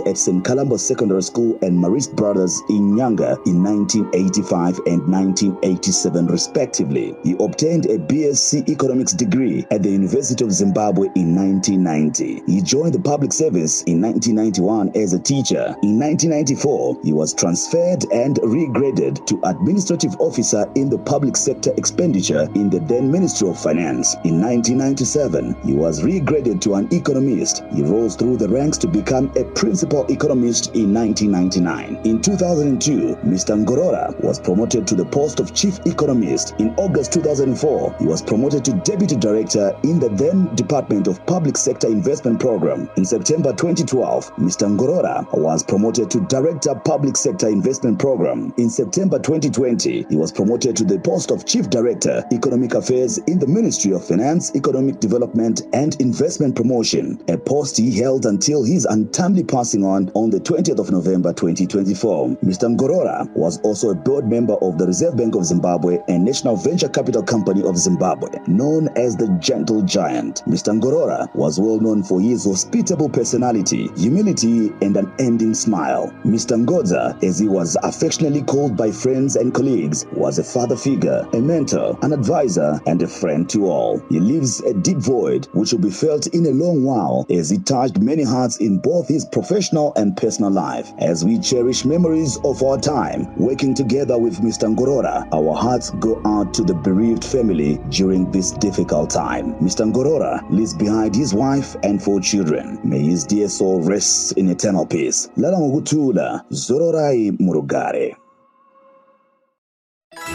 at St. Columba's Secondary School and Marist Brothers in Nyanga in 1985 and 1987 respectively. He obtained a BSc Economics degree at the University of Zimbabwe in 1990. He joined the public service in 1991 as a teacher. In 1994, he was transferred and regraded to Administrative Officer in the Public Sector Expenditure in the then Ministry of Finance. In 1997, he was regraded to an economist. He rose through the ranks to become a principal economist in 1999. In 2002, Mr. Ngorora was promoted to the post of chief economist. In August 2004, he was promoted to deputy director in the then Department of Public Sector Investment Program. In September 2012, Mr. Ngorora was promoted to director Public Sector Investment Program. In September 2020, he was promoted to the post of chief director Economic Affairs in the Ministry of Finance, Economic Development and Investment Promotion, a post he held until his untimely passing on the 20th of November 2024. Mr. Ngorora was also a board member of the Reserve Bank of Zimbabwe and National Venture Capital Company of Zimbabwe, known as the Gentle Giant. Mr. Ngorora was well known for his hospitable personality, humility, and an ending smile. Mr. Ngoza, as he was affectionately called by friends and colleagues, was a father figure, a mentor, an advisor, and a friend to all. He leaves a deep void which will be felt in a long while, as he touched many hearts in both his professional and personal life. As we cherish memories of our time working together with Mr. Ngorora, our hearts go out to the bereaved family during this difficult time. Mr. Ngorora leaves behind his wife and 4 children. May his dear soul rest in eternal peace. Lala ngokutula, Zororai Murugare.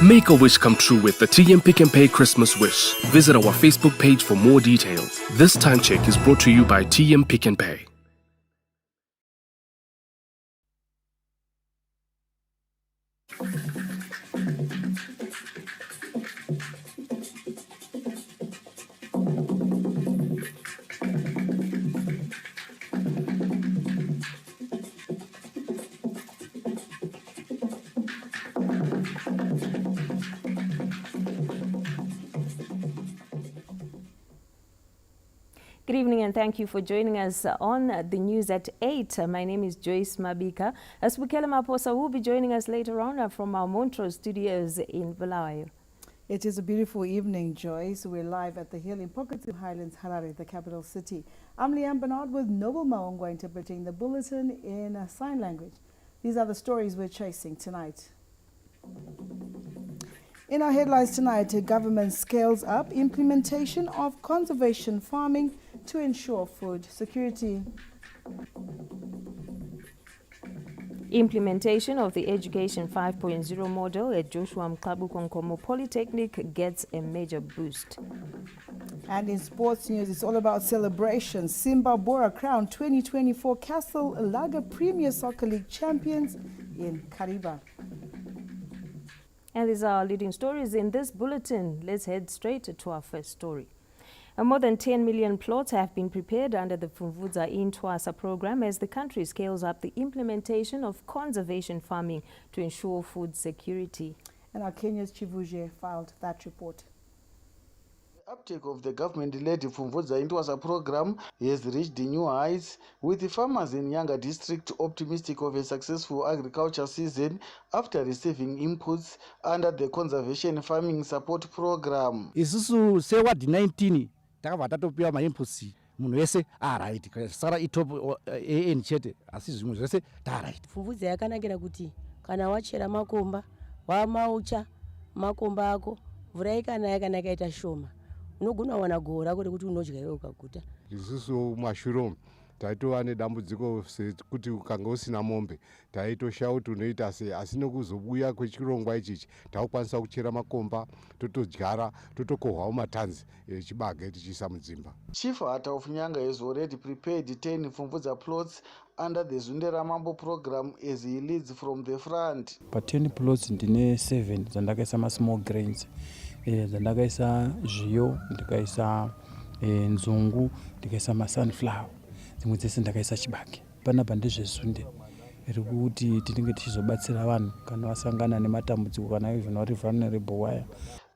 Make a wish come true with the TM Pick and Pay Christmas Wish. Visit our Facebook page for more details. This time check is brought to you by TM Pick and Pay. Good evening and thank you for joining us on the news at 8. My name is Joyce Mabika. Asbukela Maposa will be joining us later on from our Montrose studios in Bulawayo. It is a beautiful evening, Joyce. We're live at the Hill in Pocket Highlands, Harare, the capital city. I'm Liam Bernard with Noble Maongwa interpreting the bulletin in sign language. These are the stories we're chasing tonight. In our headlines tonight, the government scales up implementation of conservation farming to ensure food security. Implementation of the Education 5.0 model at Joshua Mkabu Polytechnic gets a major boost. And in sports news, it's all about celebrations. Simba Bora crowned 2024 Castle Lager Premier Soccer League champions in Kariba. And these are our leading stories in this bulletin. Let's head straight to our first story. More than 10 million plots have been prepared under the Fumvudza Intwasa program as the country scales up the implementation of conservation farming to ensure food security. And our Kenya's Chivuje filed that report. The uptake of the government-led Fumvudza Intwasa program has reached new heights, with the farmers in Nyanga district optimistic of a successful agriculture season after receiving inputs under the conservation farming support program. Isusu se ward 19 takabva tatopiwa mainputs munhu wese right sara itop chete asi zvimwe zvese right. Fumvudza yakanakira kuti kana wachera makomba wamaucha makomba ako mvura ikanaya kana yakaita shoma unogona wana goho rako rekuti unodya iwe ukaguta. Isusu mumashure taitova nedambudziko sekuti ukanga usina mombe taitoshawa kuti unoita sei, asi nekuzobuya kwechirongwa ichichi takukwanisa kuchera makomba totodyara totokohwawo matanzi echibage tichiisa mudzimba. Chief Hata of Nyanga has already prepared 10 Fumvudza plots under the Zunderamambo program as he leads from the front. Pa 10 plots ndine 7 dzandakaisa ma-small grains, dzandakaisa zviyo, ndikaisa nzungu, ndikaisa ma-sunflower, dzimwe dzese ndakaisa chibage. Panapa ndezvezunde rikuti tinenge tichizobatsira vanhu kana vasangana nematambudziko kana even vari vulnerable wire.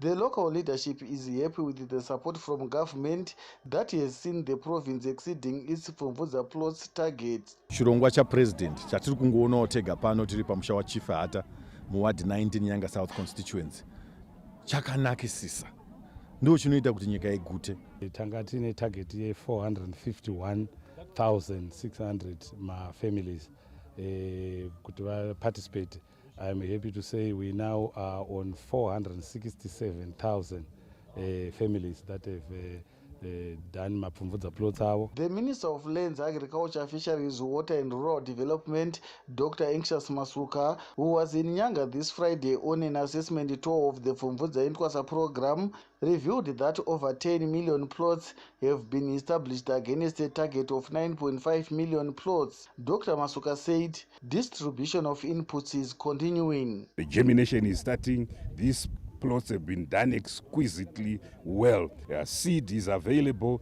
The local leadership is happy with the support from government that has seen the province exceeding its Pfumvudza plots targets. Chirongwa cha president chatiri kungoonawo tega pano tiri pamusha wa Chifahata muward 19 Nyanga South constituency chakanakisisa, ndo chinoita kuti nyika igute. Tanga tine target ye 451,600 ma-families kuti participate. I'm happy to say we now are on 467,000 families that have done mapfumvudza plots avo. The Minister of Lands, Agriculture, Fisheries, Water and Rural Development, Dr. Anxious Masuka, who was in Nyanga this Friday on an assessment tour of the Pfumvudza Intwasa program, revealed that over 10 million plots have been established against a target of 9.5 million plots. Dr. Masuka said distribution of inputs is continuing. The germination is starting. These plots have been done exquisitely well. Seed is available.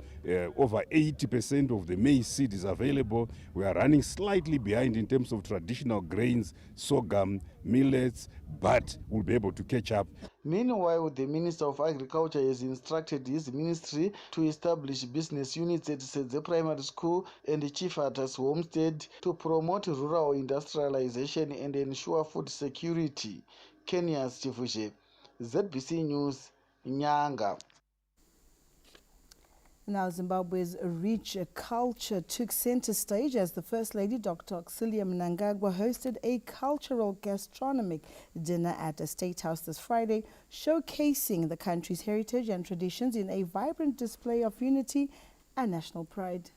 Over 80% of the maize seed is available. We are running slightly behind in terms of traditional grains, sorghum, millets, but we'll be able to catch up. Meanwhile, the Minister of Agriculture has instructed his ministry to establish business units at Sedze Primary School and Chifahata's homestead to promote rural industrialization and ensure food security. Kenya's Chifushe, ZBC News, Nyanga. Now, Zimbabwe's rich culture took center stage as the First Lady, Dr. Auxilia Mnangagwa, hosted a cultural gastronomic dinner at the State House this Friday, showcasing the country's heritage and traditions in a vibrant display of unity and national pride.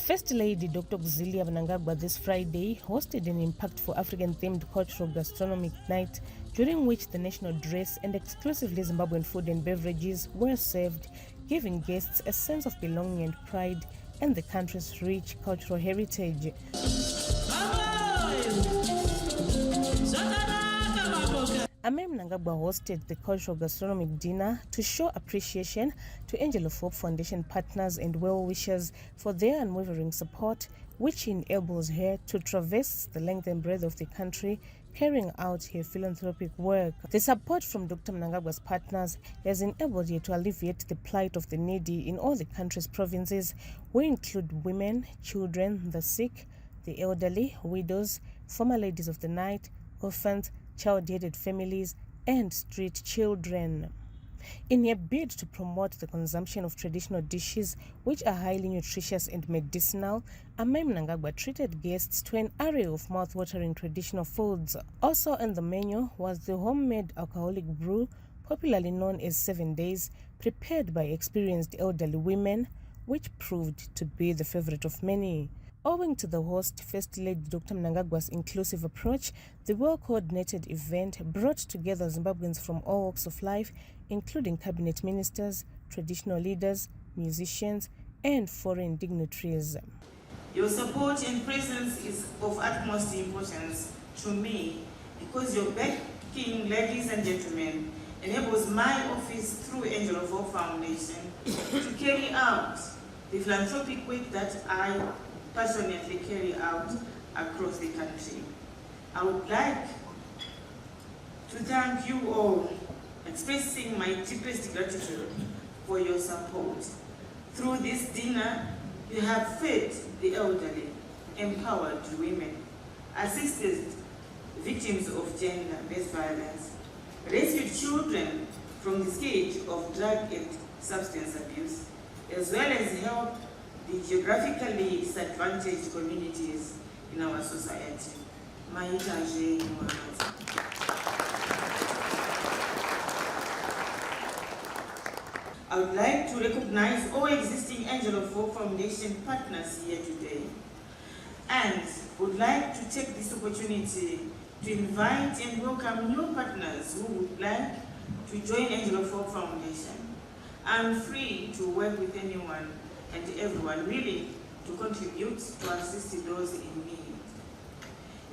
First Lady Dr. Auxilia Mnangagwa this Friday hosted an impactful African-themed cultural gastronomic night, during which the national dress and exclusively Zimbabwean food and beverages were served, giving guests a sense of belonging and pride in the country's rich cultural heritage. Amem Mnangagwa hosted the cultural gastronomic dinner to show appreciation to Angel of Hope Foundation partners and well-wishers for their unwavering support, which enables her to traverse the length and breadth of the country, carrying out her philanthropic work. The support from Dr. Mnangagwa's partners has enabled her to alleviate the plight of the needy in all the country's provinces, which include women, children, the sick, the elderly, widows, former ladies of the night, orphans, child-headed families, and street children. In a bid to promote the consumption of traditional dishes, which are highly nutritious and medicinal, Amem Mnangagwa treated guests to an array of mouth-watering traditional foods. Also on the menu was the homemade alcoholic brew, popularly known as 7 Days, prepared by experienced elderly women, which proved to be the favorite of many. Owing to the host, First Lady Dr. Mnangagwa's inclusive approach, the well-coordinated event brought together Zimbabweans from all walks of life, including cabinet ministers, traditional leaders, musicians, and foreign dignitaries. Your support and presence is of utmost importance to me because your backing, ladies and gentlemen, enables my office through Angel of Hope Foundation to carry out the philanthropic work that I passionately carry out across the country. I would like to thank you all, expressing my deepest gratitude for your support. Through this dinner, you have fed the elderly, empowered women, assisted victims of gender-based violence, rescued children from the scourge of drug and substance abuse, as well as helped the geographically disadvantaged communities in our society. I would like to recognize all existing Angel of Hope Foundation partners here today, and would like to take this opportunity to invite and welcome new partners who would like to join Angel of Hope Foundation. I'm free to work with anyone and everyone willing to contribute to assist those in need.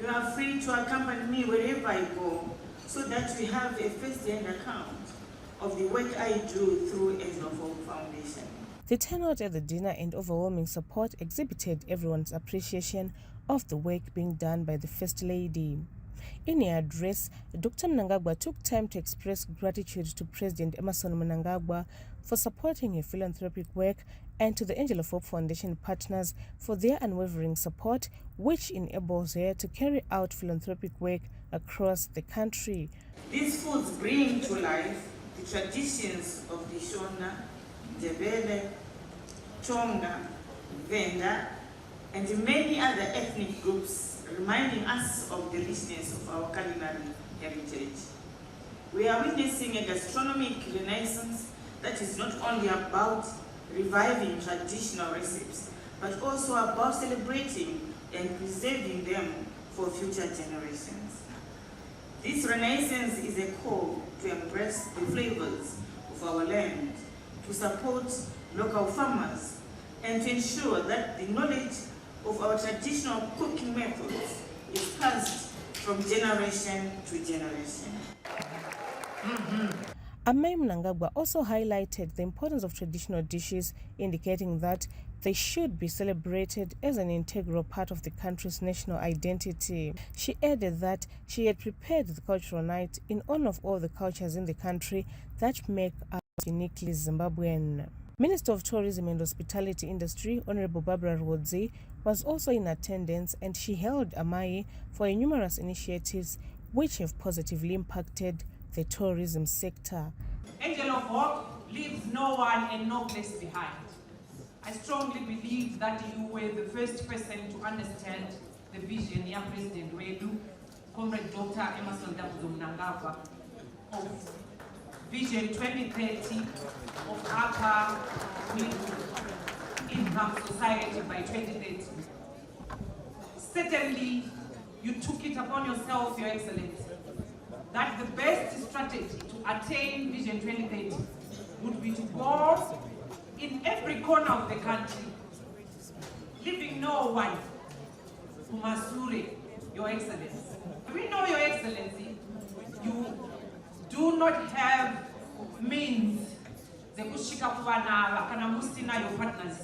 You are free to accompany me wherever I go so that we have a first-hand account of the work I do through Angel of Hope Foundation. The turnout at the dinner and overwhelming support exhibited everyone's appreciation of the work being done by the First Lady. In her address, Dr. Mnangagwa took time to express gratitude to President Emmerson Mnangagwa for supporting her philanthropic work and to the Angel of Hope Foundation partners for their unwavering support, which enables her to carry out philanthropic work across the country. These foods bring to life the traditions of the Shona, Ndebele, Tonga, Venda, and many other ethnic groups, reminding us of the richness of our culinary heritage. We are witnessing a gastronomic renaissance that is not only about reviving traditional recipes, but also about celebrating and preserving them for future generations. This renaissance is a call to embrace the flavors of our land, to support local farmers, and to ensure that the knowledge of our traditional cooking methods is passed from generation to generation. Amai Mnangagwa also highlighted the importance of traditional dishes, indicating that they should be celebrated as an integral part of the country's national identity. She added that she had prepared the cultural night in honor of all the cultures in the country that make us uniquely Zimbabwean. Minister of Tourism and Hospitality Industry, Honorable Barbara Rhodzi, was also in attendance, and she hailed Amai for numerous initiatives which have positively impacted the tourism sector. Angel of Hope leaves no one and no place behind. I strongly believe that you were the first person to understand the vision of President Wedu, Comrade Dr. Emmerson Mnangagwa, of Vision 2030 of upper middle income society by 2030. Certainly, you took it upon yourself, Your Excellency, that the best strategy to attain Vision 2030 would be to go in every corner of the country, leaving no one to Masure, Your Excellency. We know, Your Excellency, you do not have means the kushika kuvanava kana musina your partners.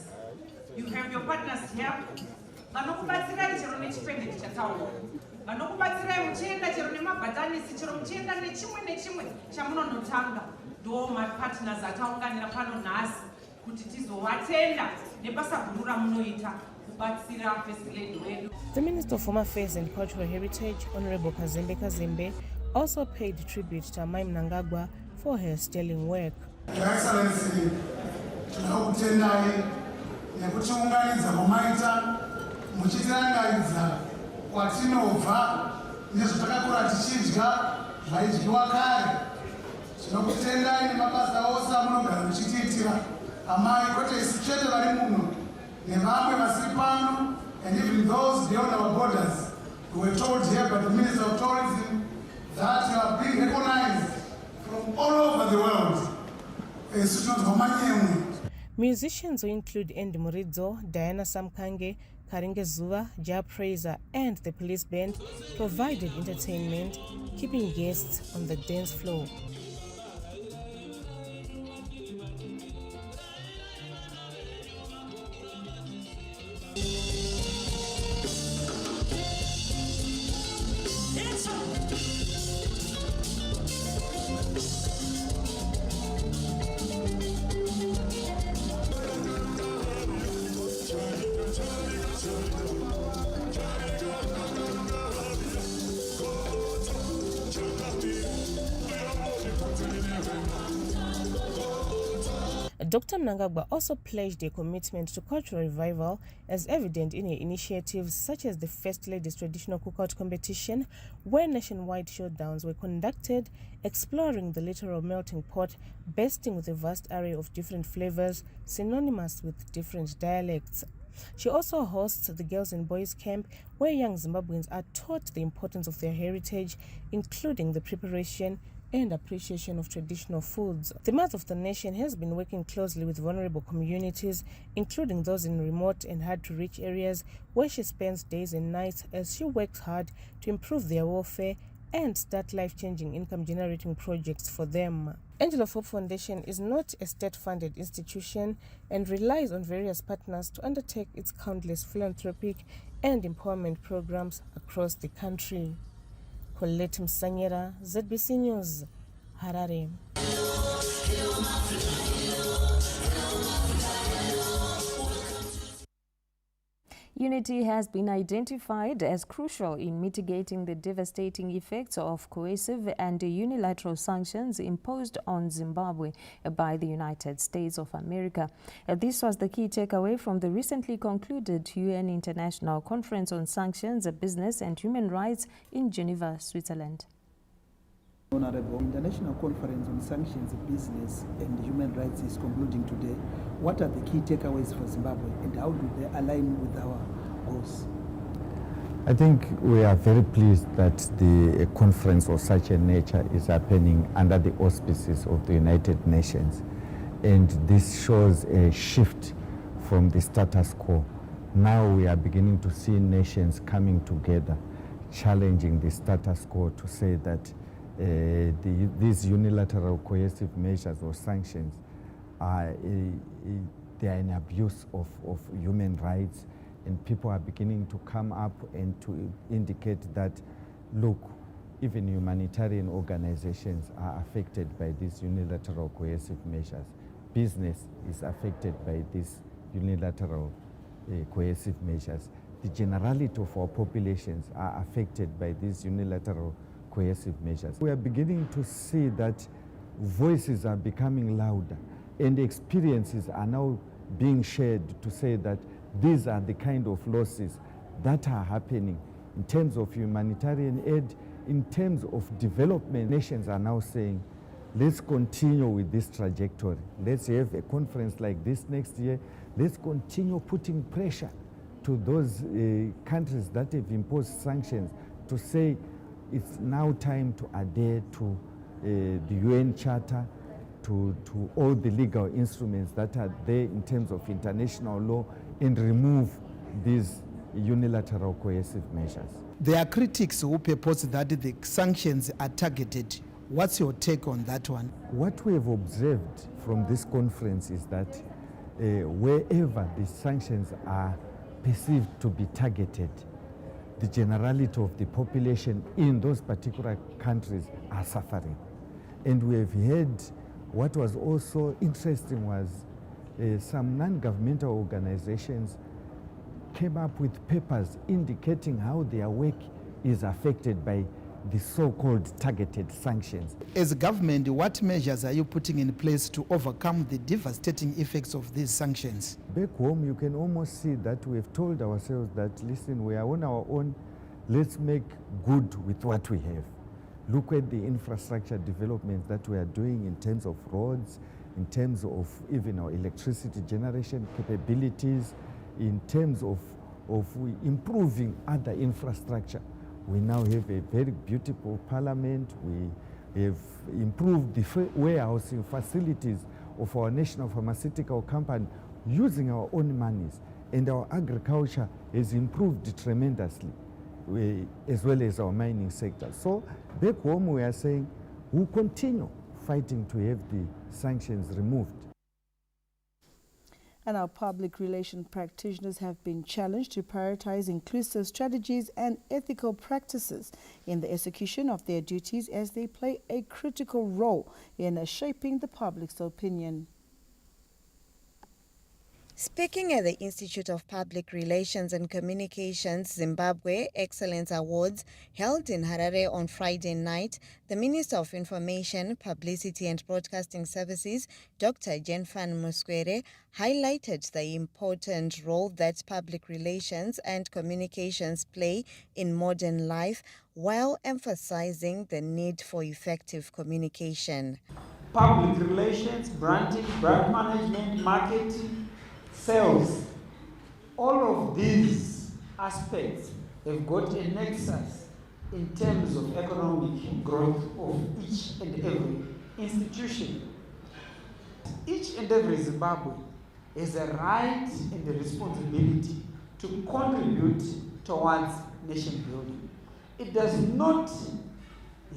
You have your partners here. Vanokubatsira chero nechipende chataura. Vanokubatsira muchienda chero nemabhatanisi chero muchienda nechimwe chamunonotanga. Do my partners ataunganira pano nhasi kuti tizovatenda nebasa guru ramunoita kubatsira First Lady wedu. The Minister of Home Affairs and Cultural Heritage, Honorable Kazembe Kazembe, also paid tribute to Amai Mnangagwa for her sterling work. Your Excellency, tinakutendai nekutiunganidza kwamaita muchitirangaridza kwatinobva nezvatakakura tichidya zvaidyiwa kare. Tinokutendai nemabasa ose amunogara muchitiitira. Amai, kwete isu chete vari muno nevamwe vasiri pano, and even those beyond our borders who were told here by the Minister of Tourism that you are being recognized from all over the world. Musicians who include Andy Muridzo, Diana Samkange, Karinge Zuva, Ja Praiser, and the police band provided entertainment, keeping guests on the dance floor. Dr. Mnangagwa also pledged a commitment to cultural revival, as evident in her initiatives such as the First Lady's Traditional Cookout Competition, where nationwide showdowns were conducted, exploring the literal melting pot, bursting with a vast array of different flavors, synonymous with different dialects. She also hosts the Girls and Boys Camp, where young Zimbabweans are taught the importance of their heritage, including the preparation and appreciation of traditional foods. The Mother of the Nation has been working closely with vulnerable communities, including those in remote and hard-to-reach areas, where she spends days and nights as she works hard to improve their welfare and start life-changing income-generating projects for them. Angel of Hope Foundation is not a state-funded institution and relies on various partners to undertake its countless philanthropic and empowerment programs across the country. Colette Msanyera, ZBC News, Harare. Unity has been identified as crucial in mitigating the devastating effects of coercive and unilateral sanctions imposed on Zimbabwe by the United States of America. This was the key takeaway from the recently concluded UN International Conference on Sanctions, Business and Human Rights in Geneva, Switzerland. Honorable, International Conference on Sanctions, Business and Human Rights is concluding today. What are the key takeaways for Zimbabwe and how do they align with our goals? I think we are very pleased that the conference of such a nature is happening under the auspices of the United Nations. And this shows a shift from the status quo. Now we are beginning to see nations coming together, challenging the status quo to say that these unilateral coercive measures or sanctions are they are an abuse of human rights, and people are beginning to come up and to indicate that, look, even humanitarian organizations are affected by these unilateral coercive measures. Business is affected by these unilateral coercive measures. The generality of our populations are affected by these unilateral coercive measures. We are beginning to see that voices are becoming louder and experiences are now being shared to say that these are the kind of losses that are happening in terms of humanitarian aid, in terms of development. Nations are now saying, let's continue with this trajectory. Let's have a conference like this next year. Let's continue putting pressure to those countries that have imposed sanctions to say, it's now time to adhere to the UN Charter, to all the legal instruments that are there in terms of international law, and remove these unilateral coercive measures. There are critics who purpose that the sanctions are targeted. What's your take on that one? What we have observed from this conference is that wherever the sanctions are perceived to be targeted, the generality of the population in those particular countries are suffering. And we have heard what was also interesting was some non-governmental organizations came up with papers indicating how their work is affected by the so-called targeted sanctions. As a government, what measures are you putting in place to overcome the devastating effects of these sanctions? Back home, you can almost see that we have told ourselves that, listen, we are on our own, let's make good with what we have. Look at the infrastructure developments that we are doing in terms of roads, in terms of even our electricity generation capabilities, in terms of improving other infrastructure. We now have a very beautiful parliament. We have improved the warehousing facilities of our national pharmaceutical company using our own monies. And our agriculture has improved tremendously, as well as our mining sector. So back home we are saying we'll continue fighting to have the sanctions removed. And our public relations practitioners have been challenged to prioritize inclusive strategies and ethical practices in the execution of their duties, as they play a critical role in shaping the public's opinion. Speaking at the Institute of Public Relations and Communications Zimbabwe Excellence Awards held in Harare on Friday night, the Minister of Information, Publicity and Broadcasting Services, Dr. Jenfan Muskwere, highlighted the important role that public relations and communications play in modern life, while emphasizing the need for effective communication. Public relations, branding, brand management, marketing, sales, all of these aspects have got a nexus in terms of economic growth of each and every institution. Each and every Zimbabwean has a right and a responsibility to contribute towards nation building. It does not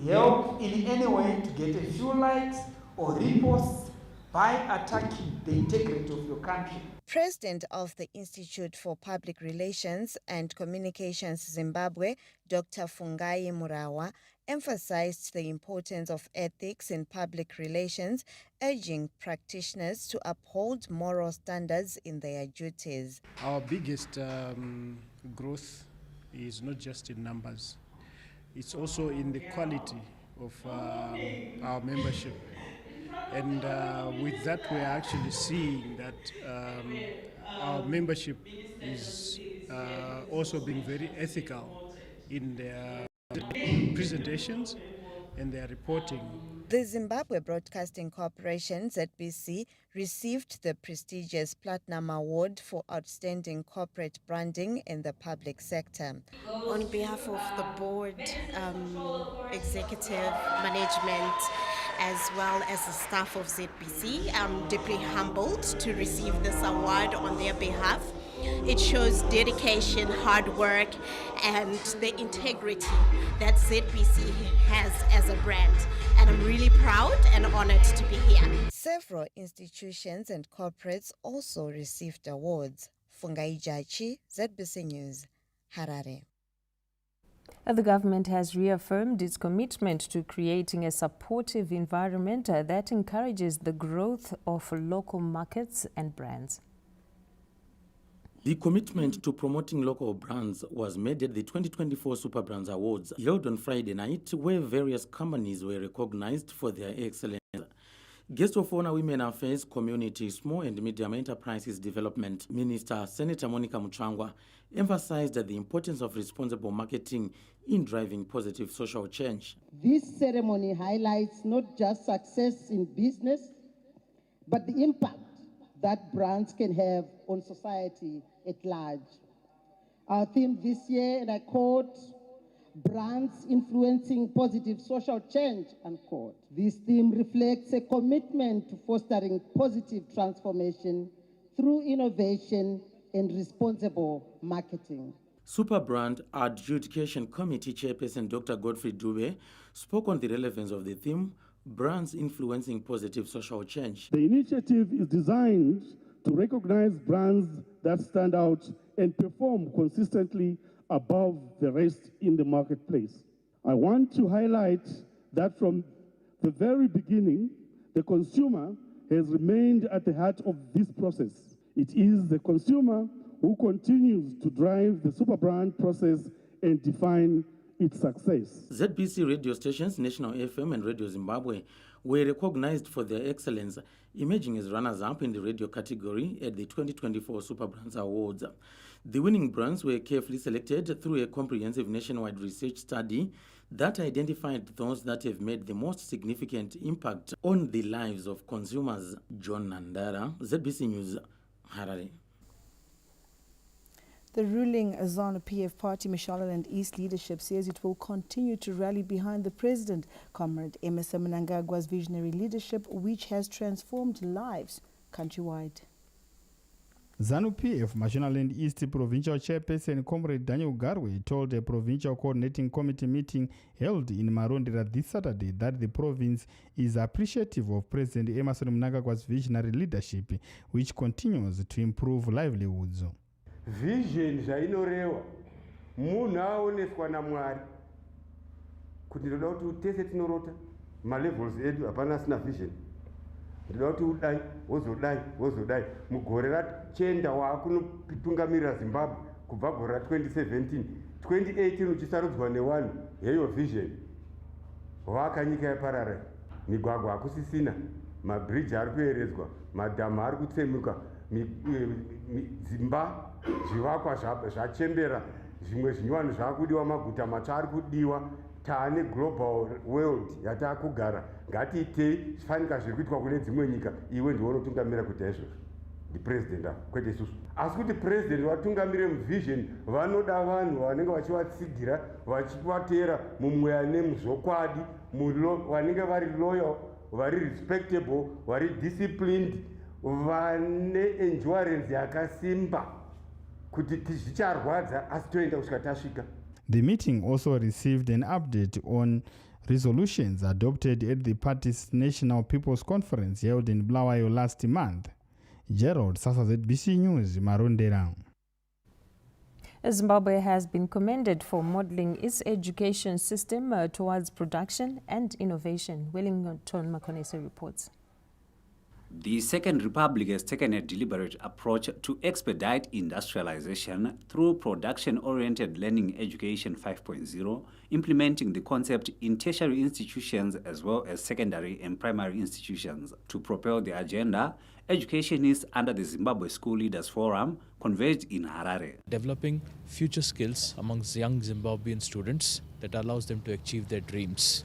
help in any way to get a few likes or riposte by attacking the integrity of your country. President of the Institute for Public Relations and Communications Zimbabwe, Dr. Fungai Murawa, emphasized the importance of ethics in public relations, urging practitioners to uphold moral standards in their duties. Our biggest growth is not just in numbers, it's also in the quality of our membership. And with that, we are actually seeing that our membership is also being very ethical in their presentations and their reporting. The Zimbabwe Broadcasting Corporation, ZBC, received the prestigious Platinum Award for Outstanding Corporate Branding in the public sector. On behalf of the board, executive management, as well as the staff of ZBC, I'm deeply humbled to receive this award on their behalf. It shows dedication, hard work, and the integrity that ZBC has as a brand. And I'm really proud and honored to be here. Several institutions and corporates also received awards. Fungai Jachi, ZBC News, Harare. The government has reaffirmed its commitment to creating a supportive environment that encourages the growth of local markets and brands. The commitment to promoting local brands was made at the 2024 Super Brands Awards held on Friday night, where various companies were recognized for their excellence. Guest of honor, Women Affairs, Community, Small and Medium Enterprises Development Minister Senator Monica Muchangwa emphasized the importance of responsible marketing in driving positive social change. This ceremony highlights not just success in business, but the impact that brands can have on society at large. Our theme this year, and I quote, brands influencing positive social change, unquote. This theme reflects a commitment to fostering positive transformation through innovation and responsible marketing. Superbrand Adjudication Committee Chairperson Dr. Godfrey Dube spoke on the relevance of the theme, Brands Influencing Positive Social Change. The initiative is designed to recognize brands that stand out and perform consistently above the rest in the marketplace. I want to highlight that from the very beginning, the consumer has remained at the heart of this process. It is the consumer who continues to drive the Superbrand process and define its success. ZBC radio stations, National FM and Radio Zimbabwe, were recognized for their excellence, emerging as runners-up in the radio category at the 2024 Super Brands Awards. The winning brands were carefully selected through a comprehensive nationwide research study that identified those that have made the most significant impact on the lives of consumers. John Nandara, ZBC News, Harare. The ruling ZANU-PF party, Mashonaland East leadership, says it will continue to rally behind the president, Comrade Emmerson Mnangagwa's visionary leadership, which has transformed lives countrywide. ZANU-PF Mashonaland East provincial chairperson Comrade Daniel Garwe told a provincial coordinating committee meeting held in Marondera this Saturday that the province is appreciative of President Emmerson Mnangagwa's visionary leadership, which continues to improve livelihoods. Vision zvainoreva munhu aoneswa naMwari kuti ndoda kuti tese tinorota malevels edu hapana asina vision. Ndoda kuti udai wozodai mugore rachenda waakunotungamirira Zimbabwe kubva gore ra2017 2018 uchisarudzwa newanhu heyo vision. Waka nyika yaparara, migwagwa hakusisina, mabridge ari kueredzwa, madhamu ari kutsemuka, dzimba zvivakwa zvachembera, zvimwe zvinyuwani zvakudiwa, maguta matsva ari kudiwa. Taane global world yatakugara, ngatiitei zvifanika zviri kuitwa kune dzimwe nyika, iwe ndiwe unotungamira kuita izvozvo. President kwete isusu. Asi kuti president watungamire muvision, vanoda vanhu vanenge vachivatsigira, vachivatera mumweya nemuzvokwadi, vanenge vari loyal, vari respectable, vari disciplined, vane endurance yakasimba kuti zvicharwadza asi toenda kusvika tasvika. The meeting also received an update on resolutions adopted at the party's National People's Conference held in Bulawayo last month. Gerald Sasa, ZBC News, Marondera. Zimbabwe has been commended for modeling its education system towards production and innovation. Wellington Makonese reports. The Second Republic has taken a deliberate approach to expedite industrialization through production-oriented learning education 5.0, implementing the concept in tertiary institutions as well as secondary and primary institutions. To propel the agenda, educationists under the Zimbabwe School Leaders Forum converged in Harare. Developing future skills amongst young Zimbabwean students that allows them to achieve their dreams.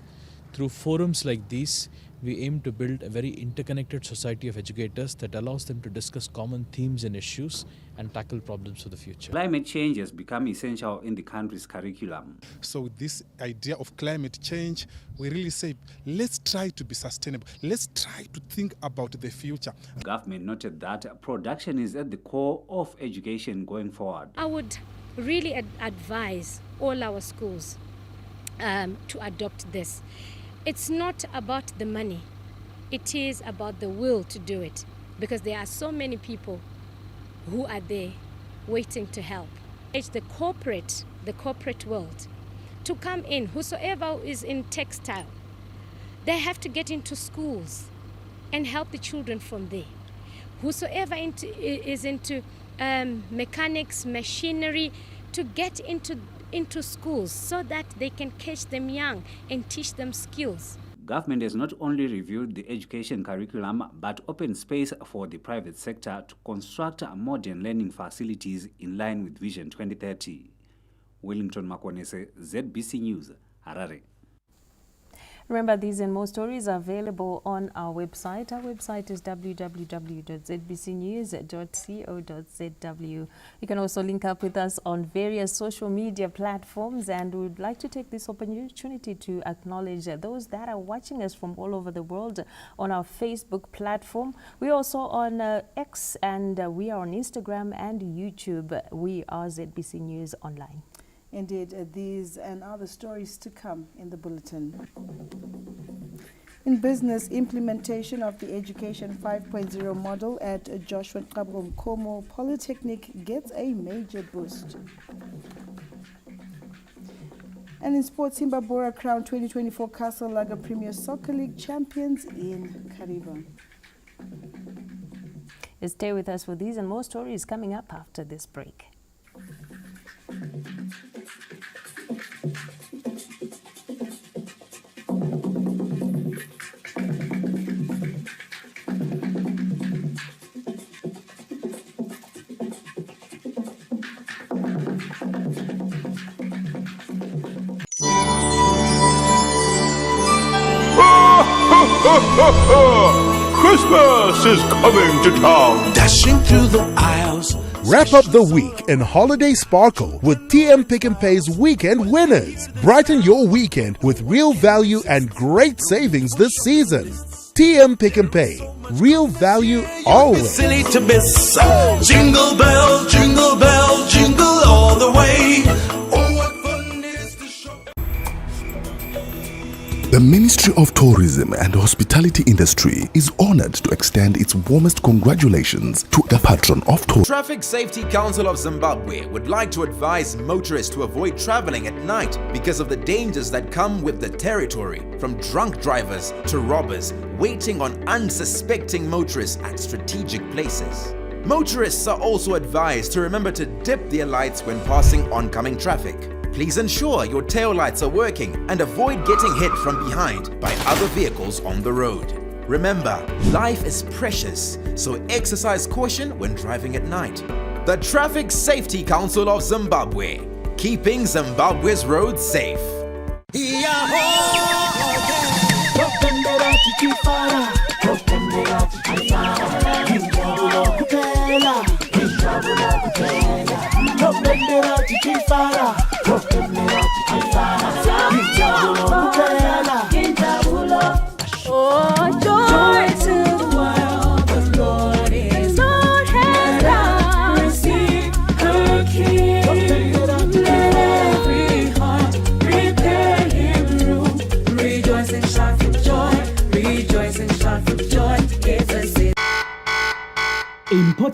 Through forums like these, we aim to build a very interconnected society of educators that allows them to discuss common themes and issues and tackle problems for the future. Climate change has become essential in the country's curriculum. So this idea of climate change, we really say, let's try to be sustainable. Let's try to think about the future. Government noted that production is at the core of education going forward. I would really advise all our schools to adopt this. It's not about the money. It is about the will to do it, because there are so many people who are there waiting to help. It's the corporate world to come in. Whosoever is in textile, they have to get into schools and help the children from there. Whosoever is into mechanics, machinery, to get into schools so that they can catch them young and teach them skills. Government has not only reviewed the education curriculum but opened space for the private sector to construct modern learning facilities in line with Vision 2030. Wellington Makonese, ZBC News, Harare. Remember, these and more stories are available on our website. Our website is www.zbcnews.co.zw. You can also link up with us on various social media platforms, and we would like to take this opportunity to acknowledge those that are watching us from all over the world on our Facebook platform. We're also on X, and we are on Instagram and YouTube. We are ZBC News Online. Indeed, these and other stories to come in the bulletin. In business, implementation of the Education 5.0 model at Joshua Mkomo Polytechnic gets a major boost. And in sports, Zimbabwe crowned 2024 Castle Lager Premier Soccer League champions in Kariba. Stay with us for these and more stories coming up after this break. Christmas is coming to town. Dashing through the aisles. Wrap up the week in holiday sparkle with TM Pick and Pay's weekend winners. Brighten your weekend with real value and great savings this season. TM Pick and Pay. Real value always. Silly to miss. Jingle bell, jingle all the way. The Ministry of Tourism and Hospitality Industry is honored to extend its warmest congratulations to the patron of tourism. Traffic Safety Council of Zimbabwe would like to advise motorists to avoid traveling at night because of the dangers that come with the territory, from drunk drivers to robbers waiting on unsuspecting motorists at strategic places. Motorists are also advised to remember to dip their lights when passing oncoming traffic. Please ensure your tail lights are working and avoid getting hit from behind by other vehicles on the road. Remember, life is precious, so exercise caution when driving at night. The Traffic Safety Council of Zimbabwe, keeping Zimbabwe's roads safe. Oh, joy to the world, the Lord is Lord has done. Receive her King. Let every heart prepare him room.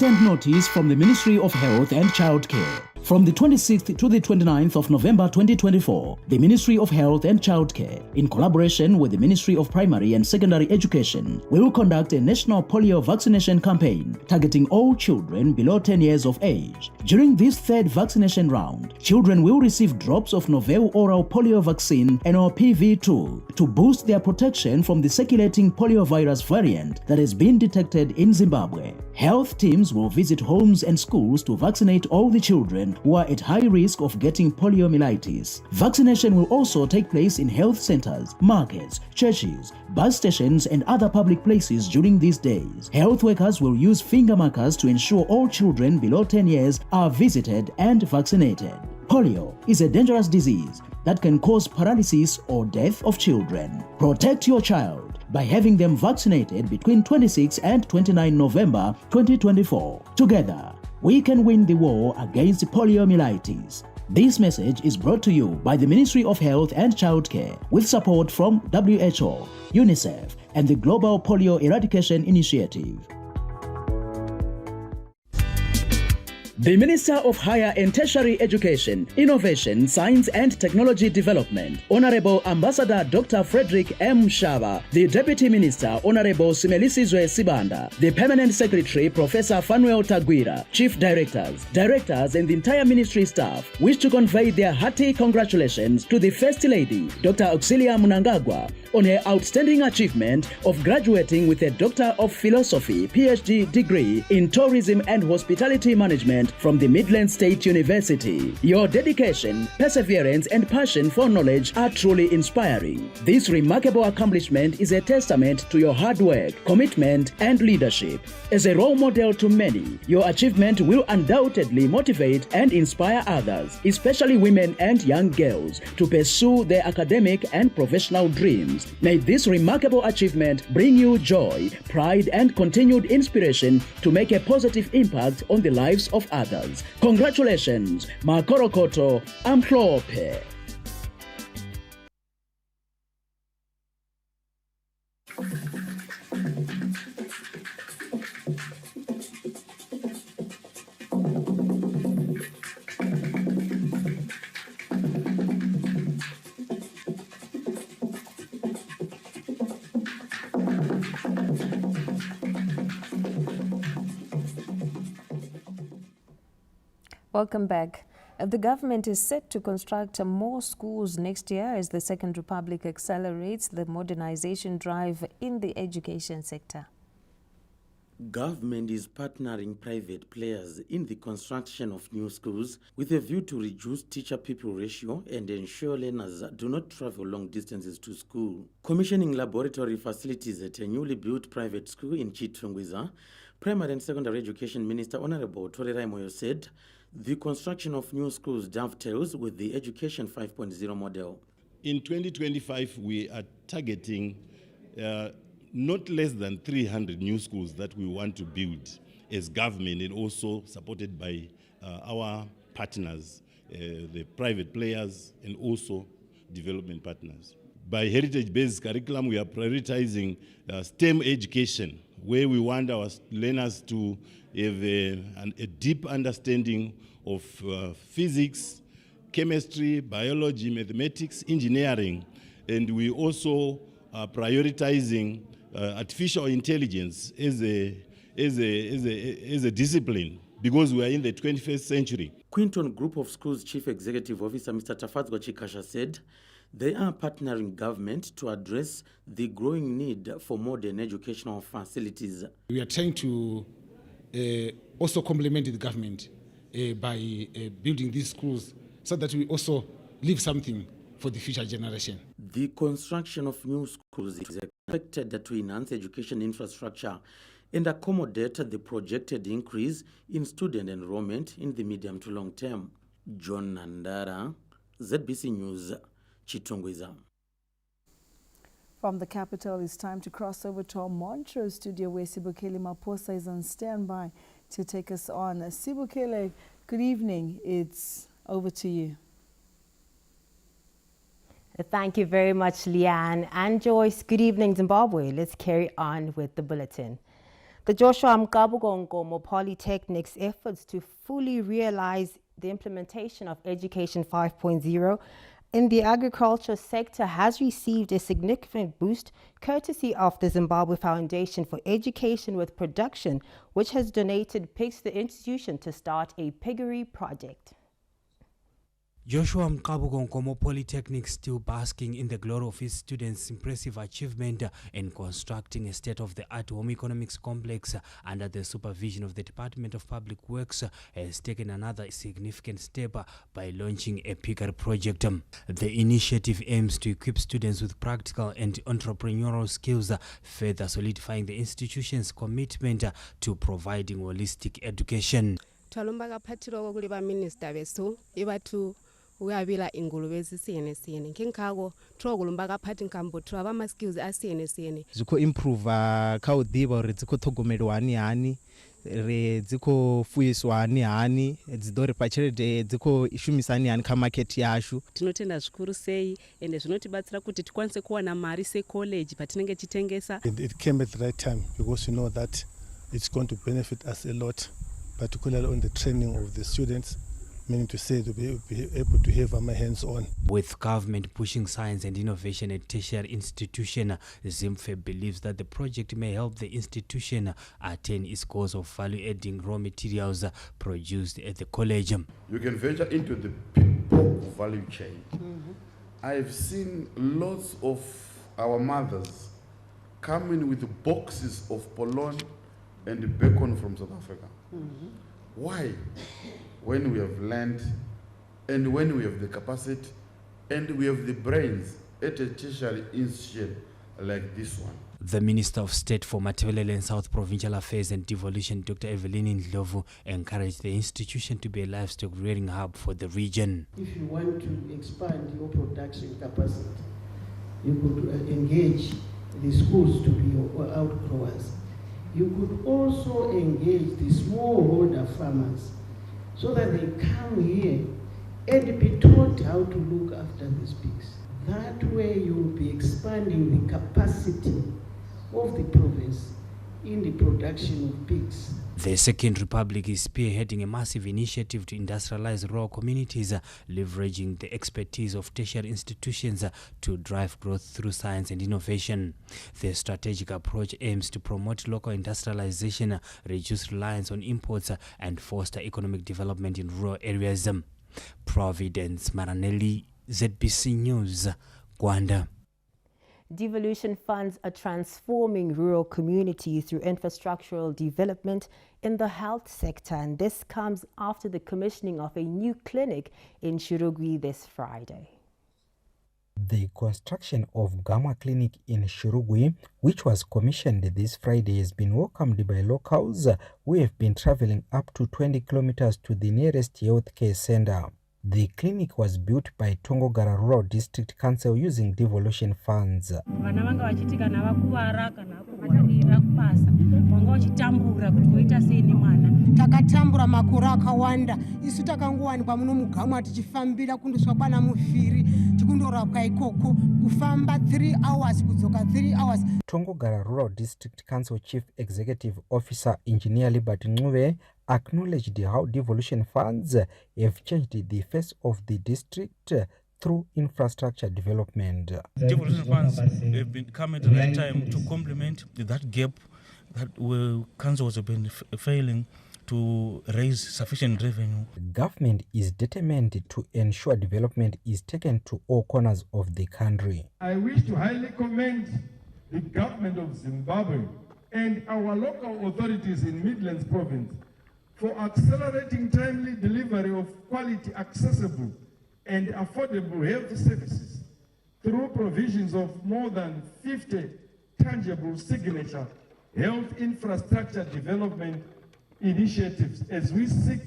Important notice from the Ministry of Health and Childcare. From the 26th to the 29th of November 2024, the Ministry of Health and Childcare, in collaboration with the Ministry of Primary and Secondary Education, will conduct a national polio vaccination campaign targeting all children below 10 years of age. During this third vaccination round, children will receive drops of novel oral polio vaccine NOPV2 to boost their protection from the circulating poliovirus variant that has been detected in Zimbabwe. Health teams will visit homes and schools to vaccinate all the children who are at high risk of getting poliomyelitis. Vaccination will also take place in health centers, markets, churches, bus stations, and other public places during these days. Health workers will use finger markers to ensure all children below 10 years are visited and vaccinated. Polio is a dangerous disease that can cause paralysis or death of children. Protect your child by having them vaccinated between 26 and 29 November 2024. Together, we can win the war against poliomyelitis. This message is brought to you by the Ministry of Health and Childcare with support from WHO, UNICEF, and the Global Polio Eradication Initiative. The Minister of Higher and Tertiary Education, Innovation, Science and Technology Development, Honorable Ambassador Dr. Frederick M. Shaba, the Deputy Minister, Honorable Simelisizwe Sibanda, the Permanent Secretary, Professor Fanuel Tagwira, Chief Directors, and the entire ministry staff wish to convey their hearty congratulations to the First Lady, Dr. Auxilia Mnangagwa, on her outstanding achievement of graduating with a Doctor of Philosophy, PhD degree in Tourism and Hospitality Management from the Midland State University. Your dedication, perseverance, and passion for knowledge are truly inspiring. This remarkable accomplishment is a testament to your hard work, commitment, and leadership. As a role model to many, your achievement will undoubtedly motivate and inspire others, especially women and young girls, to pursue their academic and professional dreams. May this remarkable achievement bring you joy, pride, and continued inspiration to make a positive impact on the lives of others. Congratulations, Makorokoto Amhlope. Welcome back. The government is set to construct more schools next year as the Second Republic accelerates the modernization drive in the education sector. Government is partnering private players in the construction of new schools with a view to reduce teacher-pupil ratio and ensure learners do not travel long distances to school. Commissioning laboratory facilities at a newly built private school in Chiredzi, Primary and Secondary Education Minister Honorable Torerai Moyo said the construction of new schools dovetails with the Education 5.0 model. In 2025, we are targeting not less than 300 new schools that we want to build as government, and also supported by our partners, the private players and also development partners. By heritage-based curriculum, we are prioritizing STEM education, where we want our learners to have a deep understanding of physics, chemistry, biology, mathematics, engineering, and we also are prioritizing artificial intelligence as a discipline, because we are in the 21st century. Quinton Group of Schools Chief Executive Officer Mr. Tafadzwa Chikasha said they are partnering government to address the growing need for modern educational facilities. We are trying to also complement the government by building these schools so that we also leave something for the future generation. The construction of new schools is expected to enhance education infrastructure and accommodate the projected increase in student enrollment in the medium to long term. John Nandara, ZBC News, Chitungwiza. From the capital, it's time to cross over to our Montreux studio where Sibukele Maposa is on standby to take us on. Sibukele, good evening. It's over to you. Thank you very much, Leanne and Joyce. Good evening, Zimbabwe. Let's carry on with the bulletin. The The Joshua Mkabugongomo Polytechnic's efforts to fully realize the implementation of Education 5.0 in the agriculture sector has received a significant boost courtesy of the Zimbabwe Foundation for Education with Production, which has donated pigs to the institution to start a piggery project. Joshua Mkabugongomo Polytechnic still basking in the glory of his students' impressive achievement in constructing a state-of-the-art home economics complex under the supervision of the Department of Public Works has taken another significant step by launching a piggery project. The initiative aims to equip students with practical and entrepreneurial skills, further solidifying the institution's commitment to providing holistic education. uyabila ingulube zisiyene siyene nginkako trokulumba kaphati nkambothi abama skills asiyene siyene ziko improve kha u ḓivha uri dziko ṱhogomeliwa hani re dziko fuyiswa hani dzi ḓo ri pa tshelede dziko ishumisa hani kha market yashu. Tinotenda zvikuru sei ende zvinotibatsira kuti tikwanise kuwana mari se college patinenge chitengesa. It came at the right time because we know that it's going to benefit us a lot, particularly on the training of the students. Meaning to say to be able to have my hands on. With government pushing science and innovation at tertiary institution, ZIMFE believes that the project may help the institution attain its goals of value-adding raw materials produced at the college. You can venture into the pork value chain. I've seen lots of our mothers coming with boxes of polon and bacon from South Africa. Why? When we have land and when we have the capacity and we have the brains at a tertiary institution like this one. The Minister of State for Matabele and South Provincial Affairs and Devolution, Dr. Evelyn Ndlovu, encouraged the institution to be a livestock rearing hub for the region. If you want to expand your production capacity, you could engage the schools to be outgrowers. You could also engage the smallholder farmers so that they come here and be taught how to look after these pigs. That way you will be expanding the capacity of the province in the production of pigs. The Second Republic is spearheading a massive initiative to industrialize rural communities, leveraging the expertise of tertiary institutions to drive growth through science and innovation. The strategic approach aims to promote local industrialization, reduce reliance on imports, and foster economic development in rural areas. Providence Maranelli, ZBC News, Gwanda. Devolution funds are transforming rural communities through infrastructural development in the health sector, and this comes after the commissioning of a new clinic in Chiredzi this Friday. The construction of Gamma Clinic in Chiredzi, which was commissioned this Friday, has been welcomed by locals who have been traveling up to 20 kilometers to the nearest healthcare center. The clinic was built by Ngorora Rural District Council using devolution funds. Takatambura makore akawanda isu takangowanikwa muno mugamwa tichifambira kundoswa bana mufiri tikundorapwa ikoko kufamba 3 hours kudzoka 3 hours. Ngorora Rural District Council Chief Executive Officer Engineer Liberty Ncube acknowledged how devolution funds have changed the face of the district through infrastructure development. Devolution funds have been come at the right time to complement that gap that council has been failing to raise sufficient revenue. Government is determined to ensure development is taken to all corners of the country. I wish to highly commend the government of Zimbabwe and our local authorities in Midlands Province for accelerating timely delivery of quality, accessible and affordable health services through provisions of more than 50 tangible signature health infrastructure development initiatives as we seek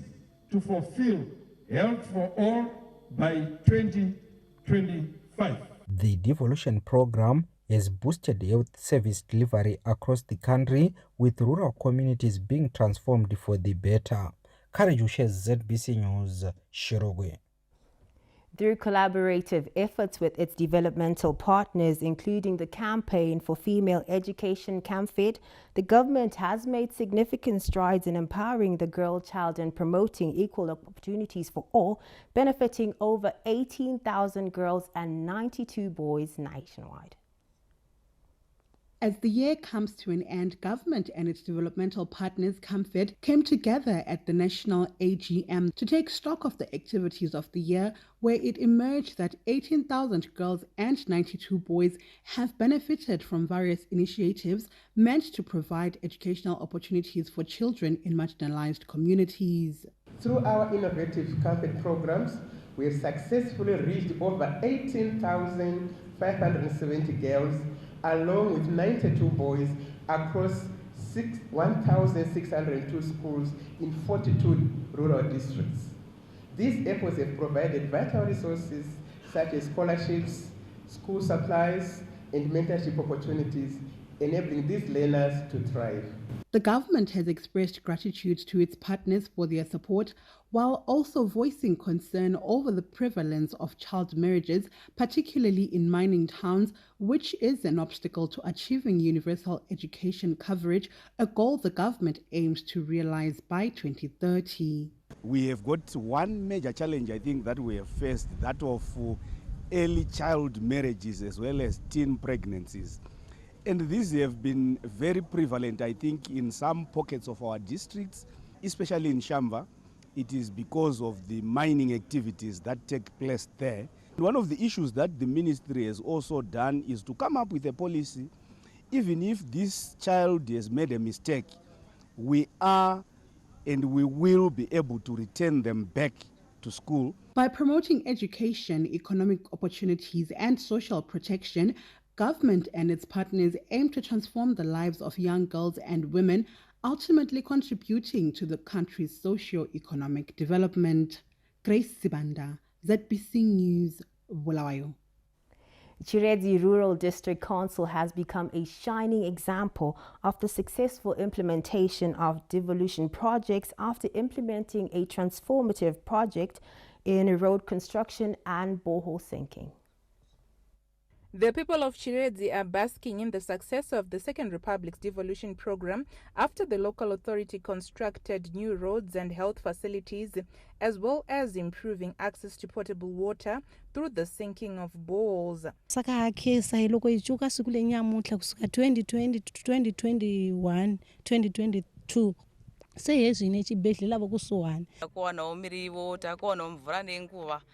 to fulfill health for all by 2025. The devolution program has boosted health service delivery across the country, with rural communities being transformed for the better. Karajushe, ZBC News, Chiredzi. Through collaborative efforts with its developmental partners, including the Campaign for Female Education CAMFED, the government has made significant strides in empowering the girl child and promoting equal opportunities for all, benefiting over 18,000 girls and 92 boys nationwide. As the year comes to an end, government and its developmental partners, CAMFED, came together at the National AGM to take stock of the activities of the year, where it emerged that 18,000 girls and 92 boys have benefited from various initiatives meant to provide educational opportunities for children in marginalized communities. Through our innovative CAMFED programs, we have successfully reached over 18,570 girls along with 92 boys across 1,602 schools in 42 rural districts. These efforts have provided vital resources such as scholarships, school supplies, and mentorship opportunities, enabling these learners to thrive. The government has expressed gratitude to its partners for their support, while also voicing concern over the prevalence of child marriages, particularly in mining towns, which is an obstacle to achieving universal education coverage, a goal the government aims to realize by 2030. We have got one major challenge, I think, that we have faced, that of early child marriages as well as teen pregnancies. And these have been very prevalent, I think, in some pockets of our districts, especially in Shamba. It is because of the mining activities that take place there. One of the issues that the ministry has also done is to come up with a policy, even if this child has made a mistake, we are and we will be able to return them back to school. By promoting education, economic opportunities, and social protection, government and its partners aim to transform the lives of young girls and women, ultimately contributing to the country's socio-economic development. Grace Sibanda, ZBC News, Bulawayo. Chiredzi Rural District Council has become a shining example of the successful implementation of devolution projects after implementing a transformative project in road construction and borehole sinking. The people of Chiredzi are basking in the success of the Second Republic's devolution program after the local authority constructed new roads and health facilities, as well as improving access to potable water through the sinking of boreholes. Saka kesa iloko ichuka siku lenyamuhla kusuka 2020 to 2021 2022